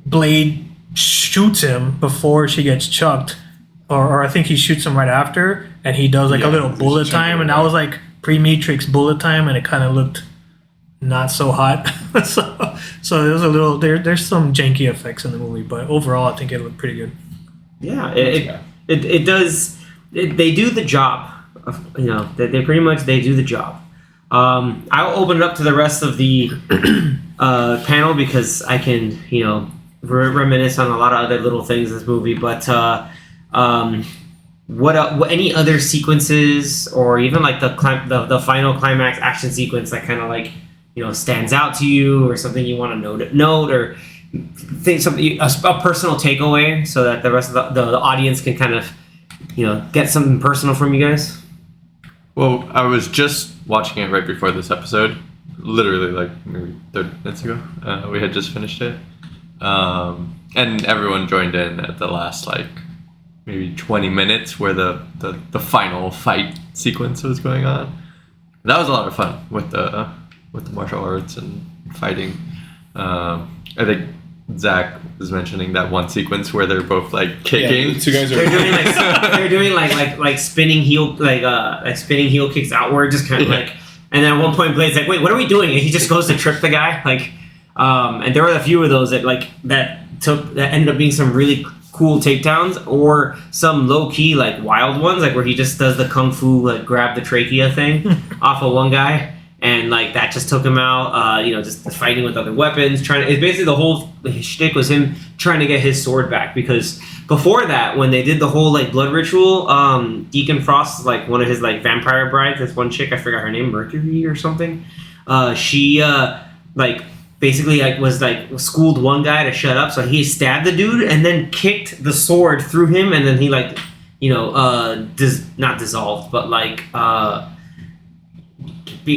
Blade shoots him before she gets chucked, or I think he shoots him right after, and he does like a little bullet time, and that was like pre-Matrix bullet time, and it kind of looked not so hot. so it was a little there's some janky effects in the movie, but overall I think it looked pretty good. Yeah, it does. They do the job. They pretty much do the job. I'll open it up to the rest of the panel because I can, reminisce on a lot of other little things in this movie. But what any other sequences or even like the final climax action sequence that kind of like stands out to you or something you want to note or think something a personal takeaway so that the rest of the audience can kind of get something personal from you guys. Well, I was just watching it right before this episode, literally like maybe 30 minutes ago. We had just finished it. And everyone joined in at the last like maybe 20 minutes where the final fight sequence was going on. That was a lot of fun with the martial arts and fighting. I think Zach was mentioning that one sequence where they're both like kicking. Yeah, the two guys are they're doing like spinning heel spinning heel kicks outward, just kind of like. And then at one point, Blade's like, "Wait, what are we doing?" And he just goes to trip the guy. Like, and there were a few of those that ended up being some really cool takedowns, or some low key like wild ones, like where he just does the kung fu like grab the trachea thing off of one guy. And like that just took him out, just fighting with other weapons. It's basically the whole shtick was him trying to get his sword back, because before that, when they did the whole like blood ritual, Deacon Frost, like one of his like vampire brides, this one chick, I forgot her name, Mercury or something. She like basically like was like schooled one guy to shut up, so he stabbed the dude and then kicked the sword through him, and then he like not dissolved, but like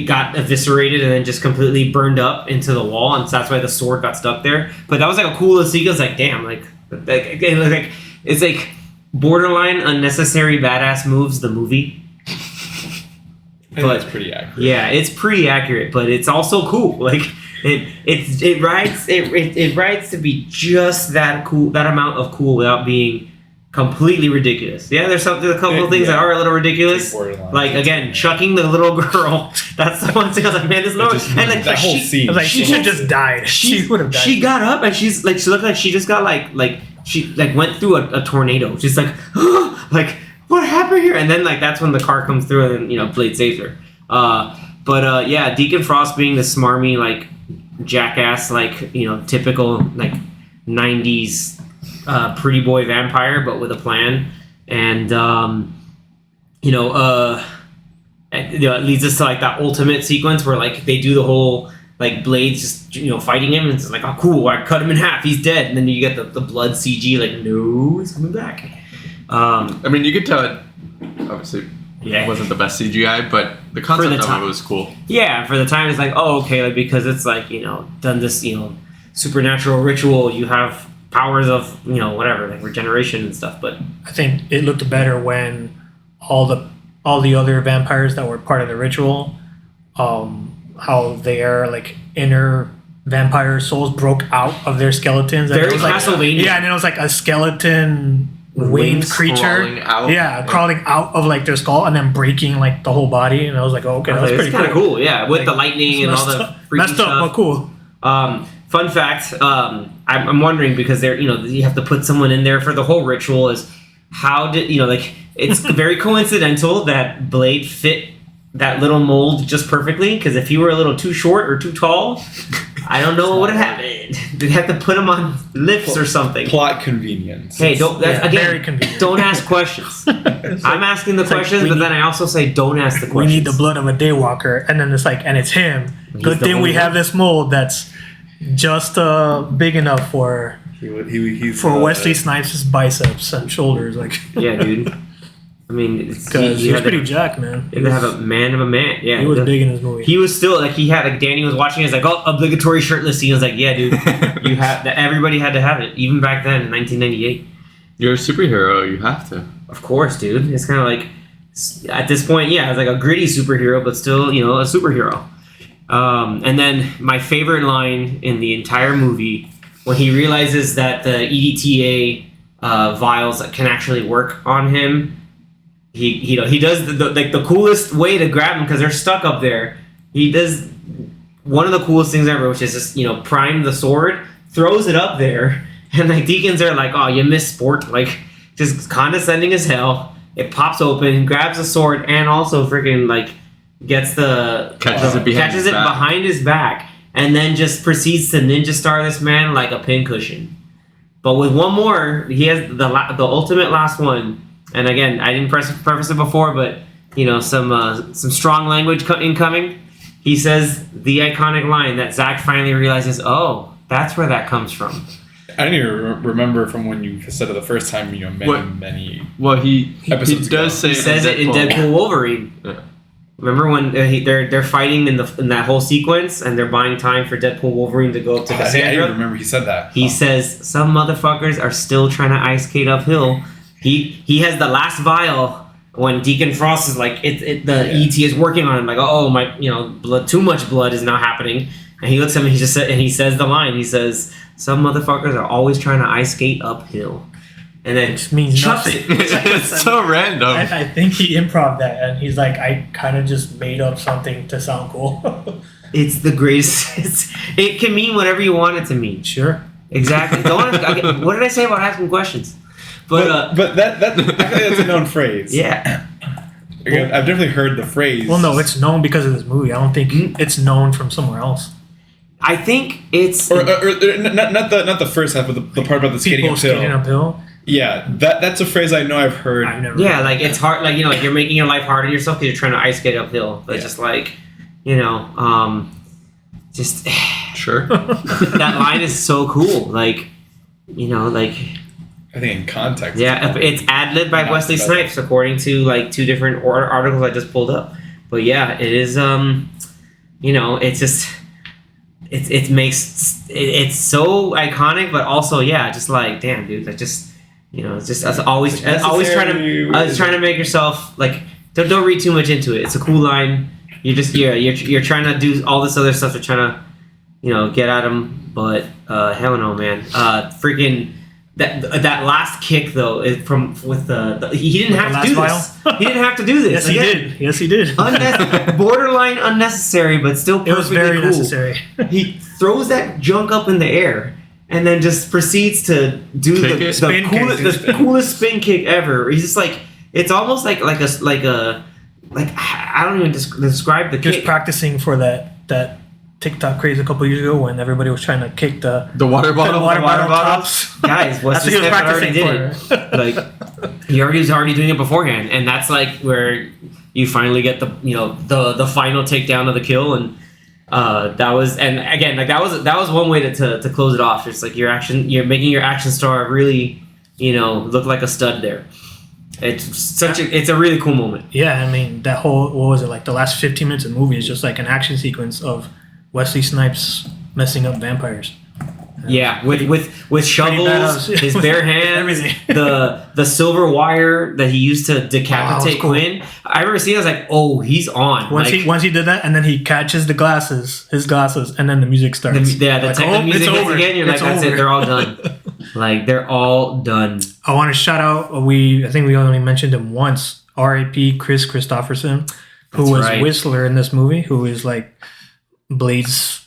got eviscerated and then just completely burned up into the wall, and so that's why the sword got stuck there. But that was like a cool sequence. Like, damn, like It's like borderline unnecessary badass moves. The movie. I think that's pretty accurate. Yeah, it's pretty accurate, but it's also cool. Like it rides to be just that cool, that amount of cool without being completely ridiculous. Yeah, there's a couple of things that are a little ridiculous. Like again, chucking the little girl. That's the one thing I was like, man, this little and like that whole scene. I was like, she should just died. She would have died. She got up and she looked like she just got like she went through a tornado. She's like, like what happened here? And then like that's when the car comes through and Blade saves her. But yeah, Deacon Frost being the smarmy like jackass, like typical like 90s pretty boy vampire, but with a plan, and it leads us to like that ultimate sequence where like they do the whole like Blade's just fighting him, and it's like, oh cool, I cut him in half, he's dead, and then you get the blood CG, like no, he's coming back. I mean, you could tell it obviously wasn't the best CGI, but the concept of it was cool. Yeah, for the time it's like, oh okay, like because it's like done this supernatural ritual, you have powers of whatever, like regeneration and stuff. But I think it looked better when all the other vampires that were part of the ritual, how their like inner vampire souls broke out of their skeletons. Very Castlevania. Yeah, and it was like a skeleton winged creature, crawling out of like their skull and then breaking like the whole body. And I was like, oh, okay, that was pretty kind of cool. Yeah, with like, the lightning and all the messed stuff. Up, but cool. Fun fact, I'm wondering, because they're you have to put someone in there for the whole ritual, is how did it's very coincidental that Blade fit that little mold just perfectly, because if he were a little too short or too tall, I don't know what would have happened. They'd have to put him on lifts or something. Plot convenience. Hey, very convenient. Don't ask questions. I'm asking the questions, but then I also say don't ask the questions. We need the blood of a daywalker, and then it's like, and it's him. Good thing we have this mold that's just big enough for Wesley Snipes' biceps and shoulders. Like, yeah, dude. I mean, because he was pretty jacked, man. He would have a man of a man. Yeah, he was big in his movie. He was still like, he had like, Danny was watching. He's like, oh, obligatory shirtless scene. I was like, yeah, dude, you have that. Everybody had to have it, even back then in 1998. You're a superhero. You have to. Of course, dude. It's kind of like at this point, yeah, it's like a gritty superhero, but still, a superhero. And then my favorite line in the entire movie, when he realizes that the EDTA vials can actually work on him. He does the coolest way to grab them, because they're stuck up there. He does one of the coolest things ever, which is just prime the sword, throws it up there, and like Deacons are like, oh, you missed, sport, like just condescending as hell. It pops open, grabs the sword, and also freaking like catches it behind his back, and then just proceeds to ninja star this man like a pincushion. But with one more, he has the ultimate last one. And again, I didn't preface it before, but some strong language incoming. He says the iconic line that Zach finally realizes, oh, that's where that comes from. I didn't even remember from when you said it the first time. Many. Well, he episodes ago. does say he says it in Deadpool Wolverine. Yeah. Remember when they're fighting in that whole sequence, and they're buying time for Deadpool Wolverine to go up to Cassandra? I didn't remember he said that. He says some motherfuckers are still trying to ice skate uphill. He has the last vial when Deacon Frost is like ET is working on him, like, oh my, blood, too much blood is now happening, and he looks at him and he says the line. He says some motherfuckers are always trying to ice skate uphill. And then which means nothing. It's so random. I think he improv that, and he's like, I kind of just made up something to sound cool. It's the greatest. It can mean whatever you want it to mean. Sure. Exactly. What did I say about asking questions? But that I feel like that's a known phrase. Yeah. Again, I've definitely heard the phrase. Well, no, it's known because of this movie. I don't think it's known from somewhere else. I think it's or not the first half, but the part about the skating uphill. Yeah, that's a phrase I know I've heard. Like it's hard, like like you're making your life hard on yourself because you're trying to ice skate uphill. But just like, just sure. That line is so cool. Like, like. I think in context. Yeah, it's ad-libbed by Wesley Snipes, according to like 2 different articles I just pulled up. But yeah, it is. It's just. it makes it's so iconic, but also just like damn, dude, like just it's just always trying to make yourself like don't read too much into it. It's a cool line. You're trying to do all this other stuff to try to get at him, but hell no, man. Freaking that last kick though is he didn't have to do this. He didn't have to do this. Yes, he did. Borderline unnecessary, but still perfectly it was very cool. necessary. He throws that junk up in the air and then just proceeds to do the coolest spin kick ever. He's just like it's almost like I don't even describe the kick. Just practicing for that TikTok craze a couple years ago when everybody was trying to kick the water bottle tops. Guys, Wesley Snipes already did it. Like he was already doing it beforehand, and that's like where you finally get the final takedown of the kill, and that was one way to close it off. It's like you're making your action star really look like a stud there. It's a really cool moment. Yeah, I mean that whole what was it like the last 15 minutes of the movie is just like an action sequence of Wesley Snipes messing up vampires. Yeah, with shovels, his bare hands, everything. the silver wire that he used to decapitate cool. Quinn. I remember seeing it, I was like, oh, he's on. Once he did that, and then he catches his glasses, and then the music starts. The music hits again. You're like, that's it. They're all done. Like they're all done. I want to shout out. I think we only mentioned him once. R.I.P. Chris Christopherson, who was Whistler in this movie, who is like Blade's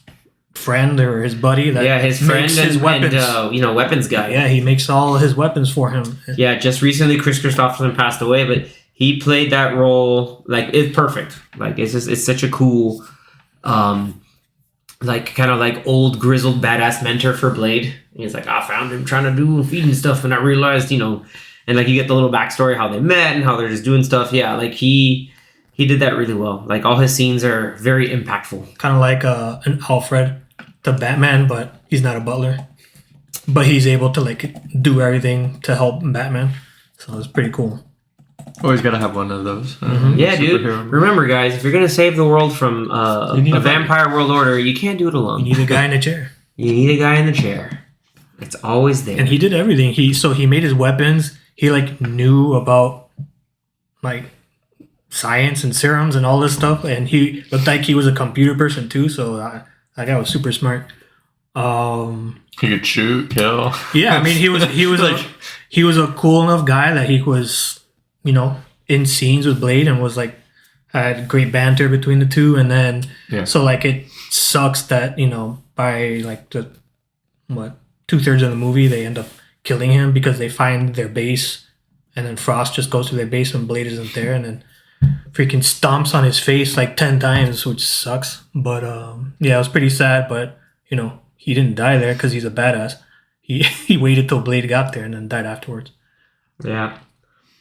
friend or his buddy. His friend makes his weapons. And weapons guy. Yeah, he makes all his weapons for him. Yeah, just recently Chris Christopherson passed away, but he played that role like it's perfect. Like it's such a cool, like kind of like old grizzled badass mentor for Blade. And he's like, I found him trying to do feeding stuff, and I realized, and like you get the little backstory how they met and how they're just doing stuff. Yeah, like he did that really well. Like all his scenes are very impactful. Kind of like an Alfred to Batman, but he's not a butler. But he's able to like do everything to help Batman. So it's pretty cool. Always gotta have one of those. Yeah, dude. Remember, guys, if you're gonna save the world from a vampire world order, you can't do it alone. You need a guy in a chair. You need a guy in the chair. It's always there. And he did everything. He made his weapons. He like knew about like science and serums and all this stuff. And he looked like he was a computer person too. So that guy was super smart. He could shoot, kill. Yeah, I mean he was like he was a cool enough guy that he was in scenes with Blade and was like had great banter between the two. And then so like it sucks that by like the 2/3 of the movie they end up killing him because they find their base, and then Frost just goes to their base when Blade isn't there, and then freaking stomps on his face like 10 times, which sucks. But it was pretty sad. But he didn't die there because he's a badass. He waited till Blade got there and then died afterwards. Yeah,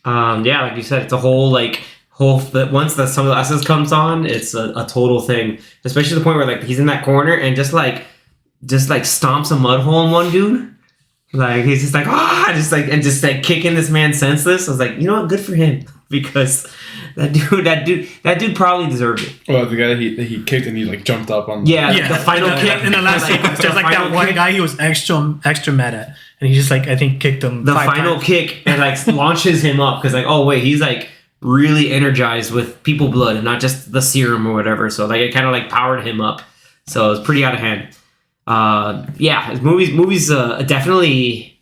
like you said, it's a whole once some of the essence comes on, it's a total thing. Especially to the point where like he's in that corner and just stomps a mud hole in one dude. Like he's just like kicking this man senseless. I was like, what, good for him, because that dude probably deserved it. Well, the guy that he kicked and he like jumped up on. The final kick in the last sequence. There's like that one guy he was extra mad at, and he just like I think kicked him. The 5 final times. kick and like launches him up because like oh wait, he's like really energized with people blood and not just the serum or whatever. So like it kind of like powered him up. So it was pretty out of hand. His movies definitely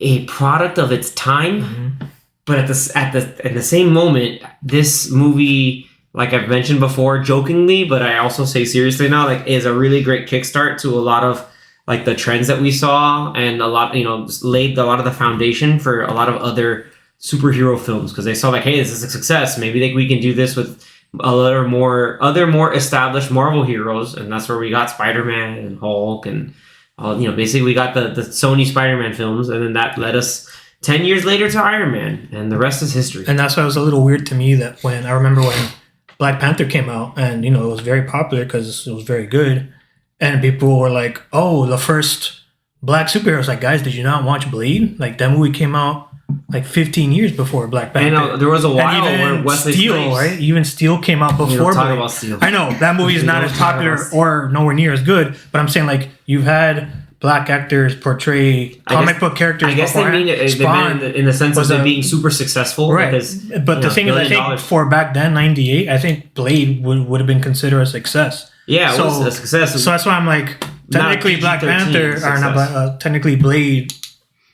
a product of its time, but at the same moment, this movie, like I've mentioned before, jokingly, but I also say seriously now, like is a really great kickstart to a lot of like the trends that we saw, and a lot laid a lot of the foundation for a lot of other superhero films because they saw like, hey, this is a success. Maybe we can do this with other more established Marvel heroes, and that's where we got Spider-Man and Hulk and basically we got the Sony Spider-Man films, and then that led us 10 years later to Iron Man, and the rest is history. And that's why it was a little weird to me that when I remember when Black Panther came out, and it was very popular because it was very good, and people were like, "Oh, the first black superheroes!" Like, guys, did you not watch Blade? Like that movie came out like 15 years before Black I Panther. know there was a while And where even Wesley Steel, Snipes, right? Even Steel came out We before don't talk Blade. about Steel. I know that movie is We not don't as talk popular about Steel. or nowhere near as good, but I'm saying like you've had black actors portray comic book characters. I guess they beforehand. mean it Spawn in the sense of was it a- being super successful. right. Because, But the thing is, I $1 think billion. for back then, '98, I think Blade would have been considered a success. Yeah, it So- was a success. So that's why I'm like, Not technically, Black PG-13 Panther, or success. not, technically, Blade,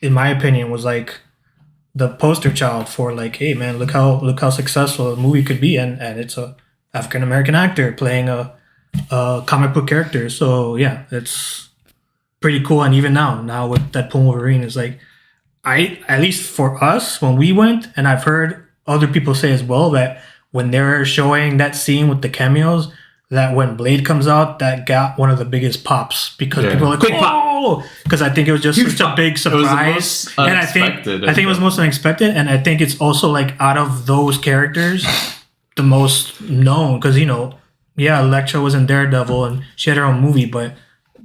in my opinion, was like the poster child for like, hey man, look how successful a movie could be, and it's a African American actor playing a comic book character. So yeah, it's pretty cool. And even now with Deadpool Wolverine, is like, at least for us when we went, and I've heard other people say as well that when they're showing that scene with the cameos, that when Blade comes out, that got one of the biggest pops because Yeah. people are like, Quick pop. oh, because I think it was just Huge such a pop. big was the surprise, most and unexpected I think it was of most unexpected, and I think it's also like out of those characters, the most known because Elektra was in Daredevil and she had her own movie, but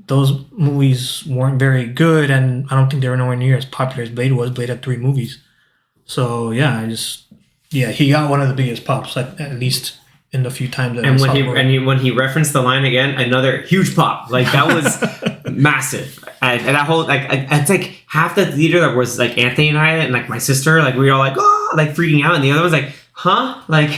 those movies weren't very good, and I don't think they were nowhere near as popular as Blade was. Blade had 3 movies, so yeah, he got one of the biggest pops at least in the few times that I And saw when the movie. when he referenced the line again, another huge pop. Like that was massive. And that whole it's like half the theater that was like Anthony and I and like my sister, like we were all like, oh, like freaking out, and the other was like, huh, like,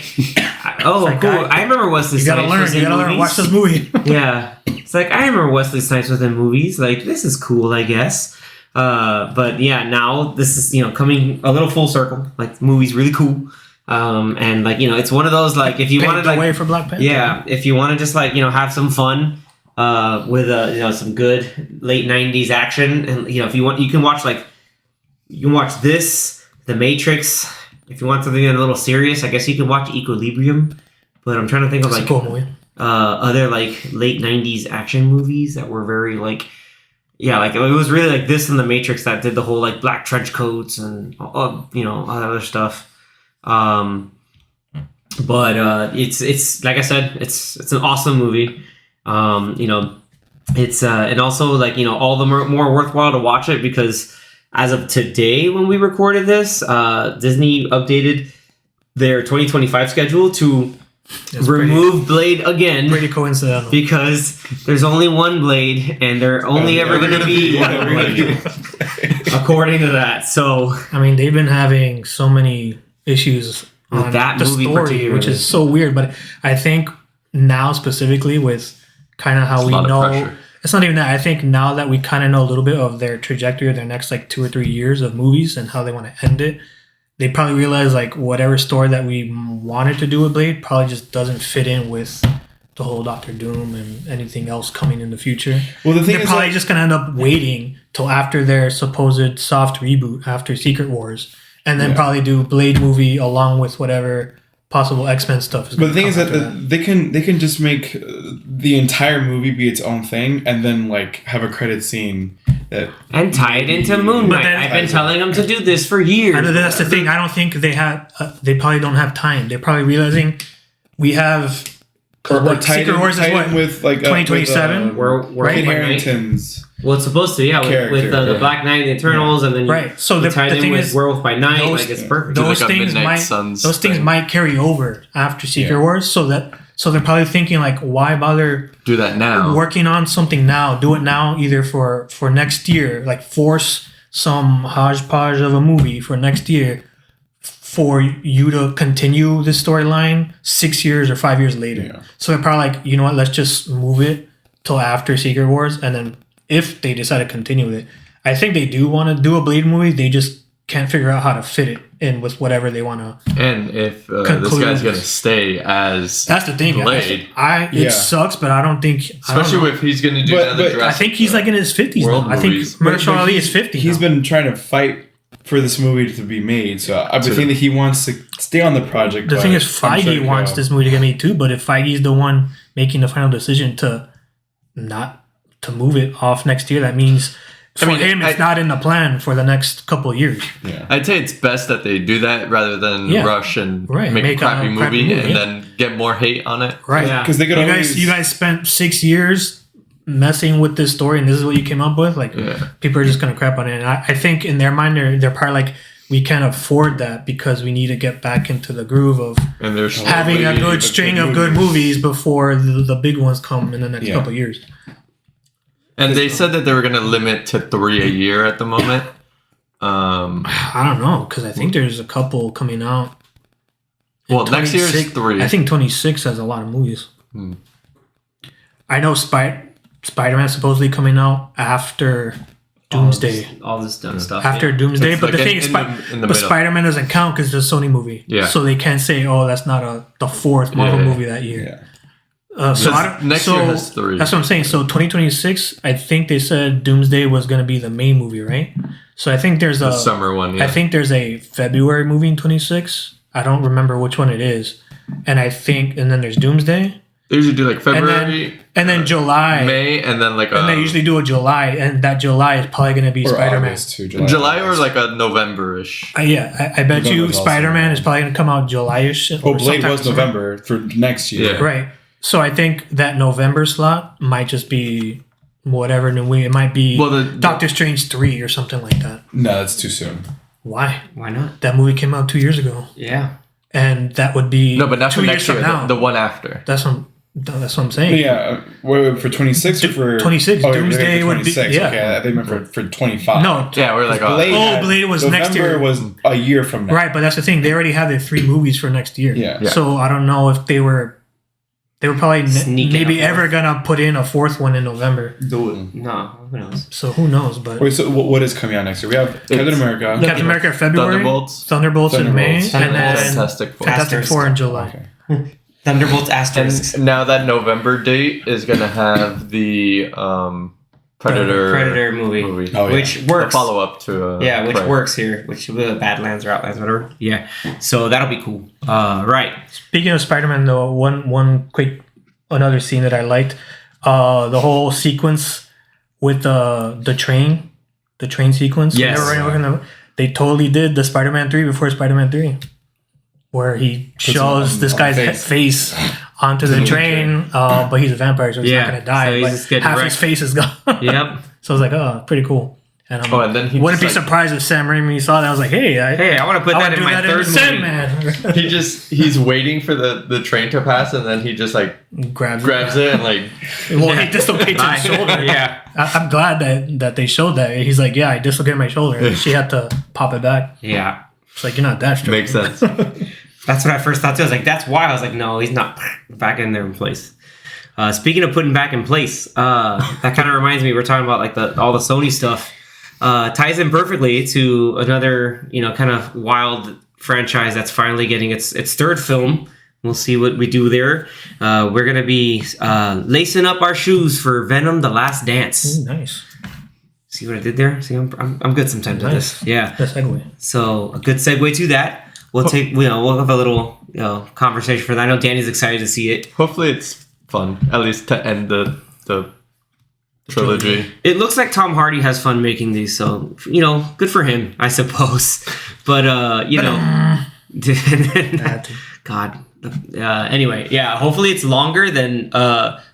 oh, like, cool. I- I remember Wesley You gotta Snipes learn. was You in gotta learn. movies. Watch this movie. Yeah, it's like I remember Wesley Snipes was in movies. Like this is cool, I guess. But yeah, now this is coming a little full circle. Like the movie's really cool. And like it's one of those like if you Paved wanted the like way for Black Panther. yeah, if you want to just like have some fun with some good late '90s action, and if you want, you can watch this, The Matrix. If you want something a little serious, I guess you can watch Equilibrium. But I'm trying to think of It's like a cool movie. other like late '90s action movies that were very like. Yeah, like it was really like this and The Matrix that did the whole like black trench coats and all that other stuff. But it's like I said, it's an awesome movie. It's and also like all the more worthwhile to watch it because as of today when we recorded this, Disney updated their 2025 schedule to It's remove Blade again. pretty coincidental. Because there's only one Blade, and they're only ever going to be one Blade, according to that. So I mean, they've been having so many issues With on that the movie story, particularly. which is so weird. But I think now specifically with kind of how It's a we lot of know, pressure. it's not even that. I think now that we kind of know a little bit of their trajectory of their next like 2 or 3 years of movies and how they want to end it, they probably realize like whatever story that we wanted to do with Blade probably just doesn't fit in with the whole Doctor Doom and anything else coming in the future. Well, the thing They're is, probably like, just gonna end up waiting till after their supposed soft reboot after Secret Wars, and then Yeah. probably do Blade movie along with whatever possible X-Men stuff is. but the thing come is that after they can just make the entire movie be its own thing, and then like have a credit scene that and tie it into Moon But Knight. then- I've been telling them to do this for years. I know that's the thing. I don't think they have. They probably don't have time. They're probably realizing we have. or what, tie it Secret Wars is tie it what? in with like 2027? We're Right? Kit Black Knight. Harington's. Well, it's supposed to, yeah, Character, with the yeah. Black Knight, the Eternals, and then Right. So you the tie it in thing with is, Werewolf by Night. those- Like it's perfect. Do those like a things Midnight might Suns those things thing. might carry over after Secret Yeah. Wars. So they're probably thinking like, why bother Do that now. working on something now? Do it now, either for next year, like force some hodgepodge of a movie for next year for you to continue this storyline 6 years or 5 years later. Yeah. So they're probably like, you know what, let's just move it till after Secret Wars, and then if they decide to continue with it, I think they do want to do a Blade movie. They just can't figure out how to fit it in with whatever they want to. And if this Conclude. guy's gonna stay as That's the thing. Blade, It Yeah. sucks, but I don't think. especially if he's gonna do But- another but Jurassic. I think he's like in his 50s World now. I think movies. Mahershala Ali he's- is 50. He's now. been trying to fight for this movie to be made, so I would To- think that he wants to stay on the project. The but thing is, I'm sure Feige he'll wants go. this movie to get made too, but if Feige's the one making the final decision to not to move it off next year, that means for mean, him it's I- not in the plan for the next couple of years. Yeah. I'd say it's best that they do that rather than Yeah. rush and Right, make a make a crappy crappy movie movie, and yeah. then get more hate on it. Right. Yeah. Because they could always. You guys spent 6 years messing with this story and this is what you came up with. Like Yeah. people are just gonna crap on it. And I think in their mind they're probably like, we can't afford that because we need to get back into the groove of And there's having a good string of good movies before the big ones come in the next couple of years. And they said that they were going to limit to 3 a year at the moment. I don't know, because I think there's a couple coming out. Well, next year's 26 3. I think 26 has a lot of movies. I know Spider-Man's supposedly coming out after Doomsday. All this dumb stuff. After yeah. Doomsday, It's but like the thing in is, the but middle. Spider-Man doesn't count because it's a Sony movie. Yeah. So they can't say, "Oh, that's not the fourth Marvel movie that year." Yeah. So Because next year has 3. That's what I'm saying. So 2026, I think they said Doomsday was going to be the main movie, right? So I think there's The a summer one, yeah. I think there's a February movie in 26. I don't remember which one it is, and then there's Doomsday, They usually do like February, and then July, May, and then like and they usually do a July, and that July is probably going to be Or Spider-Man. August too, July or like a November-ish. Yeah, I bet November you is also Spider-Man is probably going to come out July-ish. Oh, or Blade sometime was sooner. November for next year. Yeah. Right. So I think that November slot might just be whatever new week. It might be Well, the Doctor Strange 3 or something like that. No, that's too soon. Why? Why not? That movie came out 2 years ago. Yeah. And that would be no, but not 2 for years next from year. now. The one after. That's what I'm saying. But yeah, wait, for 26 or for 26, Oh, Doomsday for would be- 26. yeah. Okay, I think meant for 25. No. Yeah, we're like, Blade was next year. November was a year from now. Right, but that's the thing. They already have their 3 movies for next year. Yeah. Yeah. So I don't know if they were probably Sneaking maybe a ever gonna put in a 4th one in November. Do it. No, who knows? So who knows? But Wait, so what is coming out next year? We have Captain America. Captain America February, Thunderbolts in May, Thunderbolts. and then Fantastic Four. Fantastic Asterisk. 4 in July. Okay. Thunderbolts asterisks. And now that November date is going to have the Predator movie. Oh, yeah. Which The works. follow-up to which Prey. works here. Which Badlands or Outlands, whatever. Yeah. So that'll be cool. Right. Speaking of Spider-Man, though, one quick another scene that I liked, the whole sequence with the train sequence. when Yes. they were running over they totally did the Spider-Man 3 before Spider-Man 3, where he shows on- this on guy's face. face onto the train, but he's a vampire, so he's Yeah, not gonna die. so he's but just getting half his wrecked. face is gone. Yep. So I was like, oh, pretty cool. And Oh, and then he wouldn't be just, like- surprised if Sam Raimi saw that. I was like, hey, Hey, I want to put I that would in do my that third in movie. Sandman. he's waiting for the train to pass, and then he just like grabs it and like Well, he dislocates his shoulder. Yeah. I'm glad that they showed that. He's like, yeah, I dislocated my shoulder. And she had to pop it back. Yeah. It's like, you're not that strong. makes sense. That's what I first thought too. I was like, that's why. I was like, no, he's not back in there in place. Speaking of putting back in place, that kind of reminds me, we're talking about like all the Sony stuff. Ties in perfectly to another, kind of wild franchise that's finally getting its third film. We'll see what we do there. We're gonna be lacing up our shoes for Venom: The Last Dance. Ooh, nice. See what I did there? See, I'm good sometimes at this. Yeah. Good segue. So a good segue to that. We'll we'll have a little conversation for that. I know Danny's excited to see it. Hopefully, it's fun at least to end the trilogy. It looks like Tom Hardy has fun making these, so good for him, I suppose. But God. Anyway, yeah. Hopefully, it's longer than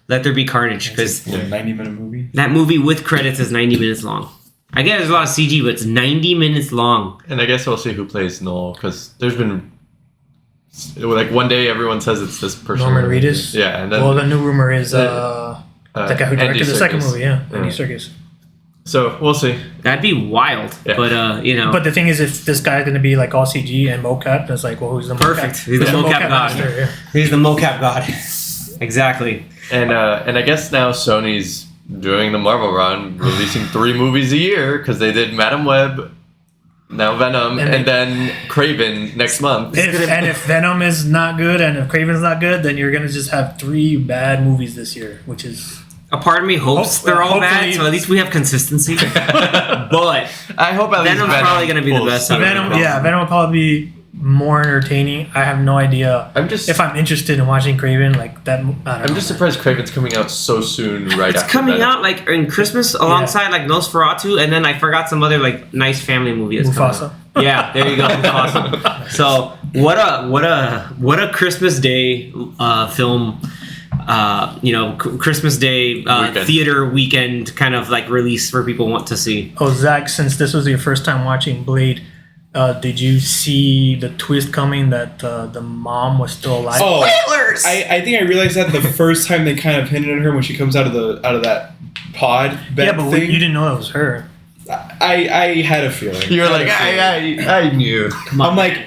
Let There Be Carnage, because 90-minute movie. that movie with credits is 90 minutes long. I guess there's a lot of CG, but it's 90 minutes long. And I guess we'll see who plays Noel, because there's been like one day everyone says it's this person. Norman Reedus. Yeah, and then Well, the new rumor is the guy who Andy directed the second Serkis. movie. Yeah, Yeah. Andy Serkis. So we'll see. That'd be wild. Yeah. But But the thing is, if this guy's going to be like all CG and mocap, it's like, well, who's the Perfect. mocap? He's the mocap god. master, yeah. he's the mocap god. Exactly. And I guess now Sony's doing the Marvel run, releasing 3 movies a year because they did Madam Web, now Venom, and then Kraven next month. If Venom is not good and if Kraven's not good, then you're going to just have 3 bad movies this year, which is... A part of me hopes they're all bad, hopefully- so at least we have consistency. But I hope at least Venom's probably going to be the pulls best. through. Venom will probably be more entertaining. I have no idea if I'm interested in watching Kraven like that. I'm just surprised Kraven's coming out so soon. Right, it's after coming Venom. out like in Christmas alongside like Nosferatu, and then I forgot some other like nice family movie. That's coming Mufasa. out. Yeah, there you go, Mufasa. So what a Christmas Day film. Christmas Day Weekend. theater weekend kind of like release for people want to see. Oh, Zach, since this was your first time watching Blade, Did you see the twist coming that the mom was still alive? Oh, Spoilers! I think I realized that the first time they kind of hinted at her when she comes out of that pod bed yeah, but thing. you didn't know that was her. I had a feeling. You're I like, had a feeling. I knew. I'm like,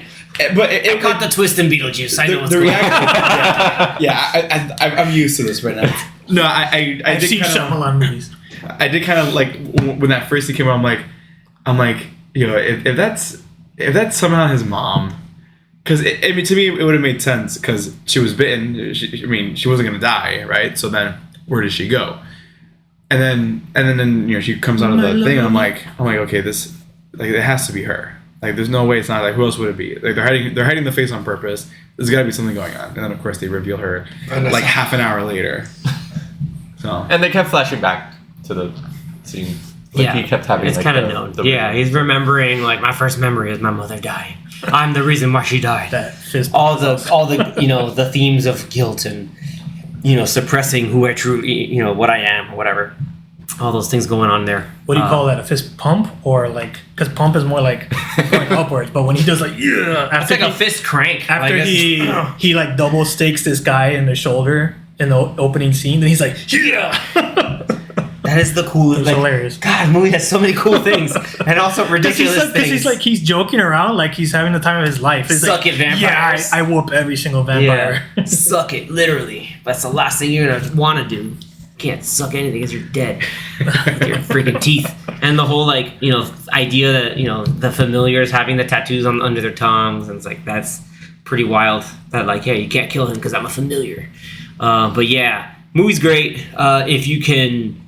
but I caught the twist in Beetlejuice. I know what's the going on. reaction. Yeah, I'm used to this right now. No, I I've did seen kind of. Shyamalan movies. I did kind of like when that first thing came out. I'm like, you know, if that's somehow his mom, because I mean, to me it would have made sense because she was bitten. She wasn't gonna die, right? So then where does she go? And then you know she comes out of the thing. And I'm like, okay, this like it has to be her. Like there's no way it's not. Like who else would it be? Like they're hiding the face on purpose. There's got to be something going on. And then of course they reveal her like half an hour later. So And they kept flashing back to the scene. Like he kept having. It's like, kind of known. Yeah, he's remembering like my first memory is my mother dying. I'm the reason why she died. That fist. all the you know the themes of guilt and you know suppressing who I truly you know what I am or whatever. All those things going on there. What do you call that? A fist pump or like? Because pump is more like going upwards, but when he does like yeah, It's like a fist crank. after like, he like double stakes this guy in the shoulder in the opening scene, then he's like yeah. that is the coolest. It's hilarious. God, the movie has so many cool things and also ridiculous things. Because he's joking around like he's having the time of his life. It's Suck like, it, vampires. Yeah, I whoop every single vampire. Yeah, suck it, literally. That's the last thing you're gonna want to do. Can't suck anything because you're dead with your freaking teeth. And the whole like you know idea that you know the familiars having the tattoos on under their tongues and it's like that's pretty wild. That like yeah you can't kill him because I'm a familiar. But yeah, movie's great. If you can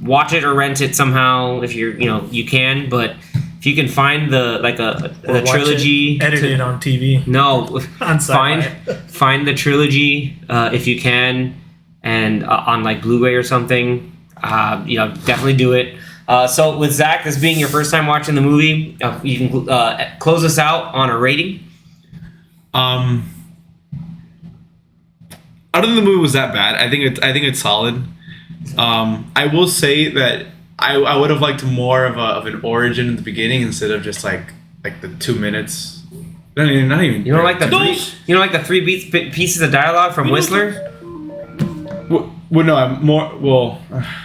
watch it or rent it somehow, if you're you know you can. But if you can find the like the trilogy, edited on TV. No, On Sci-Fi. find the trilogy if you can. And on like Blu-ray or something, you know, definitely do it. So with Zach, this being your first time watching the movie, you can close us out on a rating. I don't think the movie was that bad. I think it's solid. I will say that I would have liked more of an origin in the beginning instead of just like the 2 minutes. Not even. You don't like the three pieces of dialogue from Whistler? Well, no, I'm more. Well,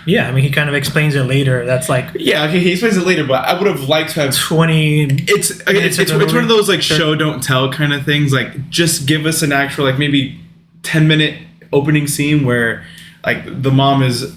Yeah, I mean he kind of explains it later. That's like yeah, okay, he explains it later, but I would have liked to have 20. It's one of those like show don't tell kind of things. Like just give us an actual like maybe 10-minute opening scene where like the mom is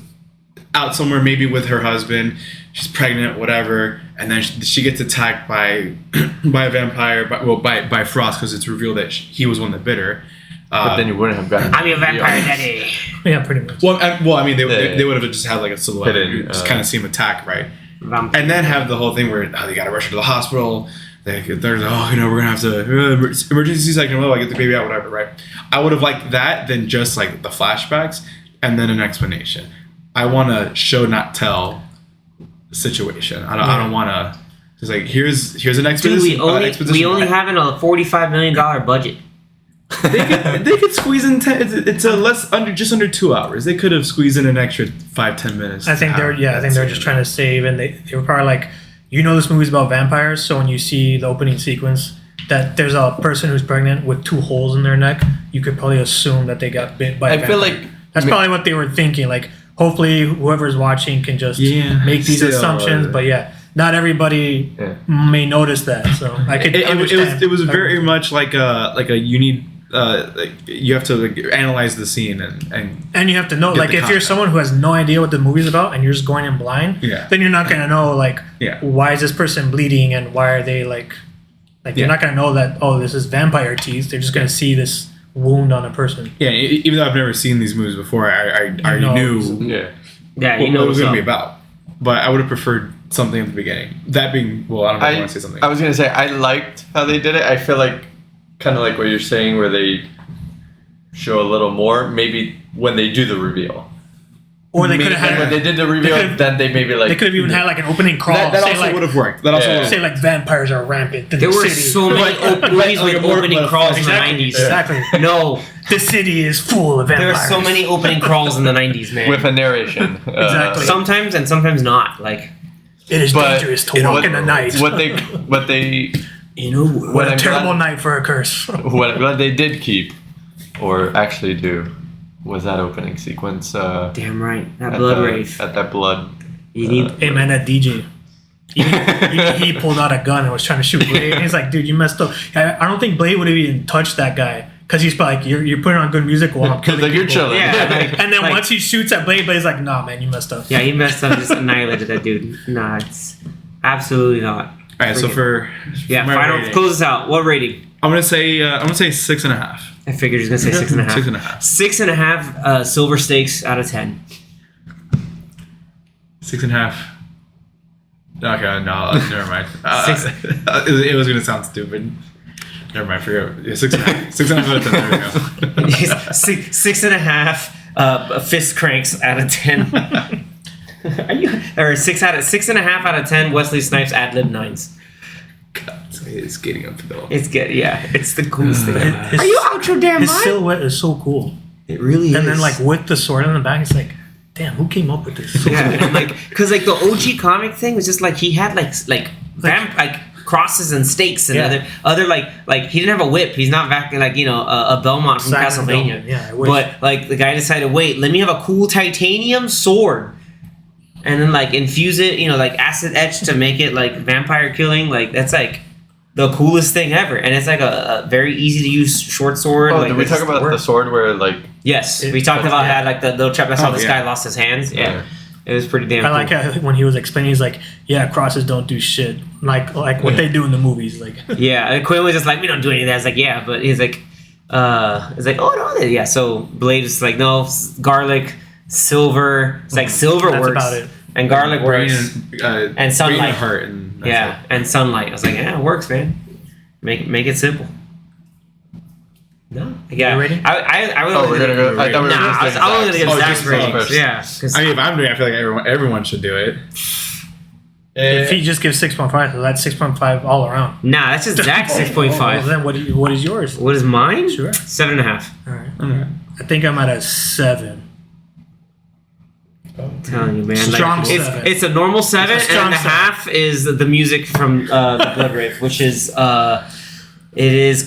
out somewhere maybe with her husband, she's pregnant, whatever, and then she gets attacked by a vampire, by Frost because it's revealed that he was one that bit her. But then you wouldn't have gotten. I'm your vampire daddy. Yeah, pretty much. Well, I mean, they would have just had like a silhouette, Hidden, just kind of see him attack, right? Vampire. And then have the whole thing where they got to rush her to the hospital. They're you know we're gonna have to emergency C-section. I get the baby out, whatever, right? I would have liked that than just like the flashbacks and then an explanation. I want a show not tell situation. I don't want to just like here's an exposition. Dude, we only have a $45 million budget. they could squeeze in 10. It's just under 2 hours. They could have squeezed in an extra 5-10 minutes. I think they're just trying to save, and they were probably like, you know, this movie's about vampires, so when you see the opening sequence that there's a person who's pregnant with 2 holes in their neck, you could probably assume that they got bit by a vampire. I feel like that's probably what they were thinking. Like, hopefully, whoever's watching can just make these assumptions. But yeah, not everybody may notice that. So I could. It was very much like a you need. You have to analyze the scene and you have to know, like, if you're someone who has no idea what the movie's about and you're just going in blind, then you're not gonna know why is this person bleeding and why are they like you're not gonna know that this is vampire teeth. They're just gonna see this wound on a person. Yeah, even though I've never seen these movies before, I already knew what it was gonna be about. But I would have preferred something at the beginning. That being, well, I don't know if I want to say something. I was gonna say I liked how they did it. I feel like kind of like what you're saying, where they show a little more, maybe when they do the reveal. Or they could have had when they did the reveal, then they maybe like they could have even had like an opening crawl. That also would have worked. That also would have say like vampires are rampant in there the were city. so many movies with opening crawls in the 90s. Exactly. No, the city is full of vampires. there are so many opening crawls in the 90s, man. with a narration. Exactly. Sometimes and sometimes not. Like it is dangerous to walk in the night. What they What a terrible night for a curse. What I'm glad they did keep, or actually do, was that opening sequence. Damn right. That blood rave. At that blood. You need. Hey man, that DJ. He pulled out a gun and was trying to shoot Blade. And he's like, dude, you messed up. I don't think Blade would have even touched that guy. Because he's probably like, you're putting on good music while I'm killing Like, you're people. chilling. Yeah, like, And then once he shoots at Blade, Blade's like, nah, man, you messed up. Yeah, he messed up. Just annihilated that dude. Nah, it's absolutely not. All right, so for Yeah, my final. rating, Close this out. What rating? I'm gonna say 6.5. I figured he was gonna say 6.5. 6.5. 6.5 silver stakes out of 10. 6.5. Okay, no, never mind. Six. It was gonna sound stupid. Never mind. Forget. Yeah, 6.5. 6.5 out of 10. There we go. 6.5 fist cranks out of 10. Are you, or 6.5 out of 10 Wesley Snipes ad lib 9s. God, it's getting up though. It's good, yeah. It's the coolest thing. His- Are you out your damn His mind? silhouette is so cool. It really is. And then like with the sword in the back, it's like, damn, who came up with this? So yeah, cool. and like, cause like the OG comic thing was just like he had like crosses and stakes and Yeah. other like he didn't have a whip. He's not back like a Belmont from Simon Castlevania. Belmont, yeah, I wish. But like the guy decided, wait, let me have a cool titanium sword, and then like infuse it, like acid etch to make it like vampire killing. Like that's like the coolest thing ever, and it's like a very easy to use short sword. Oh, like, did we this talk about work. the sword where like? Yes, we talked about that, like the little chap. That's how this yeah. guy lost his hands. Yeah. Yeah. It was pretty damn I cool. like how when he was explaining, he's like, yeah, crosses don't do shit. Like what they do in the movies. Like, Yeah, and Quinn was just like, we don't do any of that. I was like, yeah, but he's like, oh no, yeah. So Blade is like, no, garlic, silver. It's like silver That's works, about it. and garlic works, And sunlight. green and heart, and that's yeah, and sunlight. I was like, yeah, it works, man. Make it simple. No, yeah. You ready? I would. Oh, we're gonna go. I thought we were Nah, just I was doing only gonna give Zach's. Zach's just ratings. first. Yeah, 'cause- I mean, if I'm doing it, I feel like everyone should do it. if he just gives 6.5, so that's 6.5 all around. nah, that's just Zach's 6.5. Well, then what is yours? What is mine? Sure. 7.5. All right. Okay. I think I'm at a 7. I'm telling you, man. Strong like, 7. It's a normal 7, It's a strong and the 7. half is the music from the Blood Rave, which is it is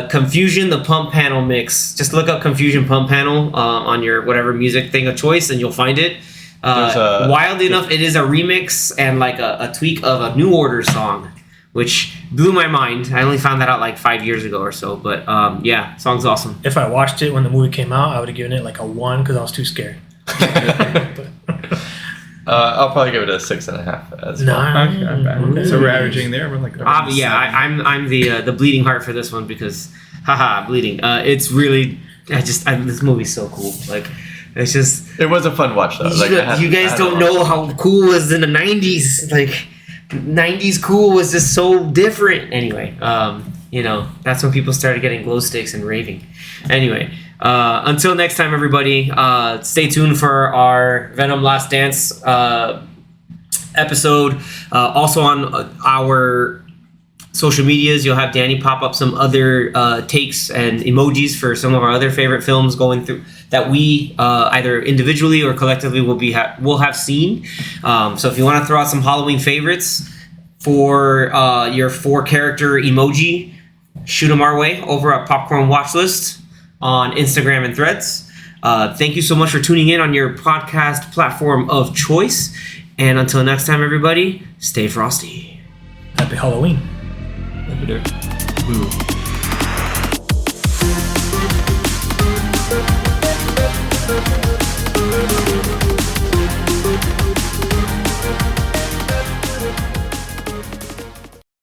Confusion, the pump panel mix. Just look up Confusion pump panel on your whatever music thing of choice, and you'll find it. Wildly enough, it is a remix and like a tweak of a New Order song, which blew my mind. I only found that out like 5 years ago or so, but yeah, song's awesome. If I watched it when the movie came out, I would have given it like a 1 because I was too scared. I'll probably give it a 6.5 as No. well. Okay, not bad. Okay. So we're averaging there. We're like, Yeah, I'm the bleeding heart for this one because, haha, bleeding. It's really, this movie's so cool. Like, it's just It was a fun watch though. Like, you guys don't know how cool it was in the '90s. Like, '90s cool was just so different. Anyway, that's when people started getting glow sticks and raving. Anyway, until next time, everybody, stay tuned for our Venom Last Dance episode. Also on our social medias, you'll have Danny pop up some other takes and emojis for some of our other favorite films going through that we either individually or collectively will have seen. So if you want to throw out some Halloween favorites for your 4-character emoji, shoot them our way over at Popcorn Watchlist on Instagram and Threads. Thank you so much for tuning in on your podcast platform of choice. And until next time, everybody, stay frosty. Happy Halloween. Later. Ooh.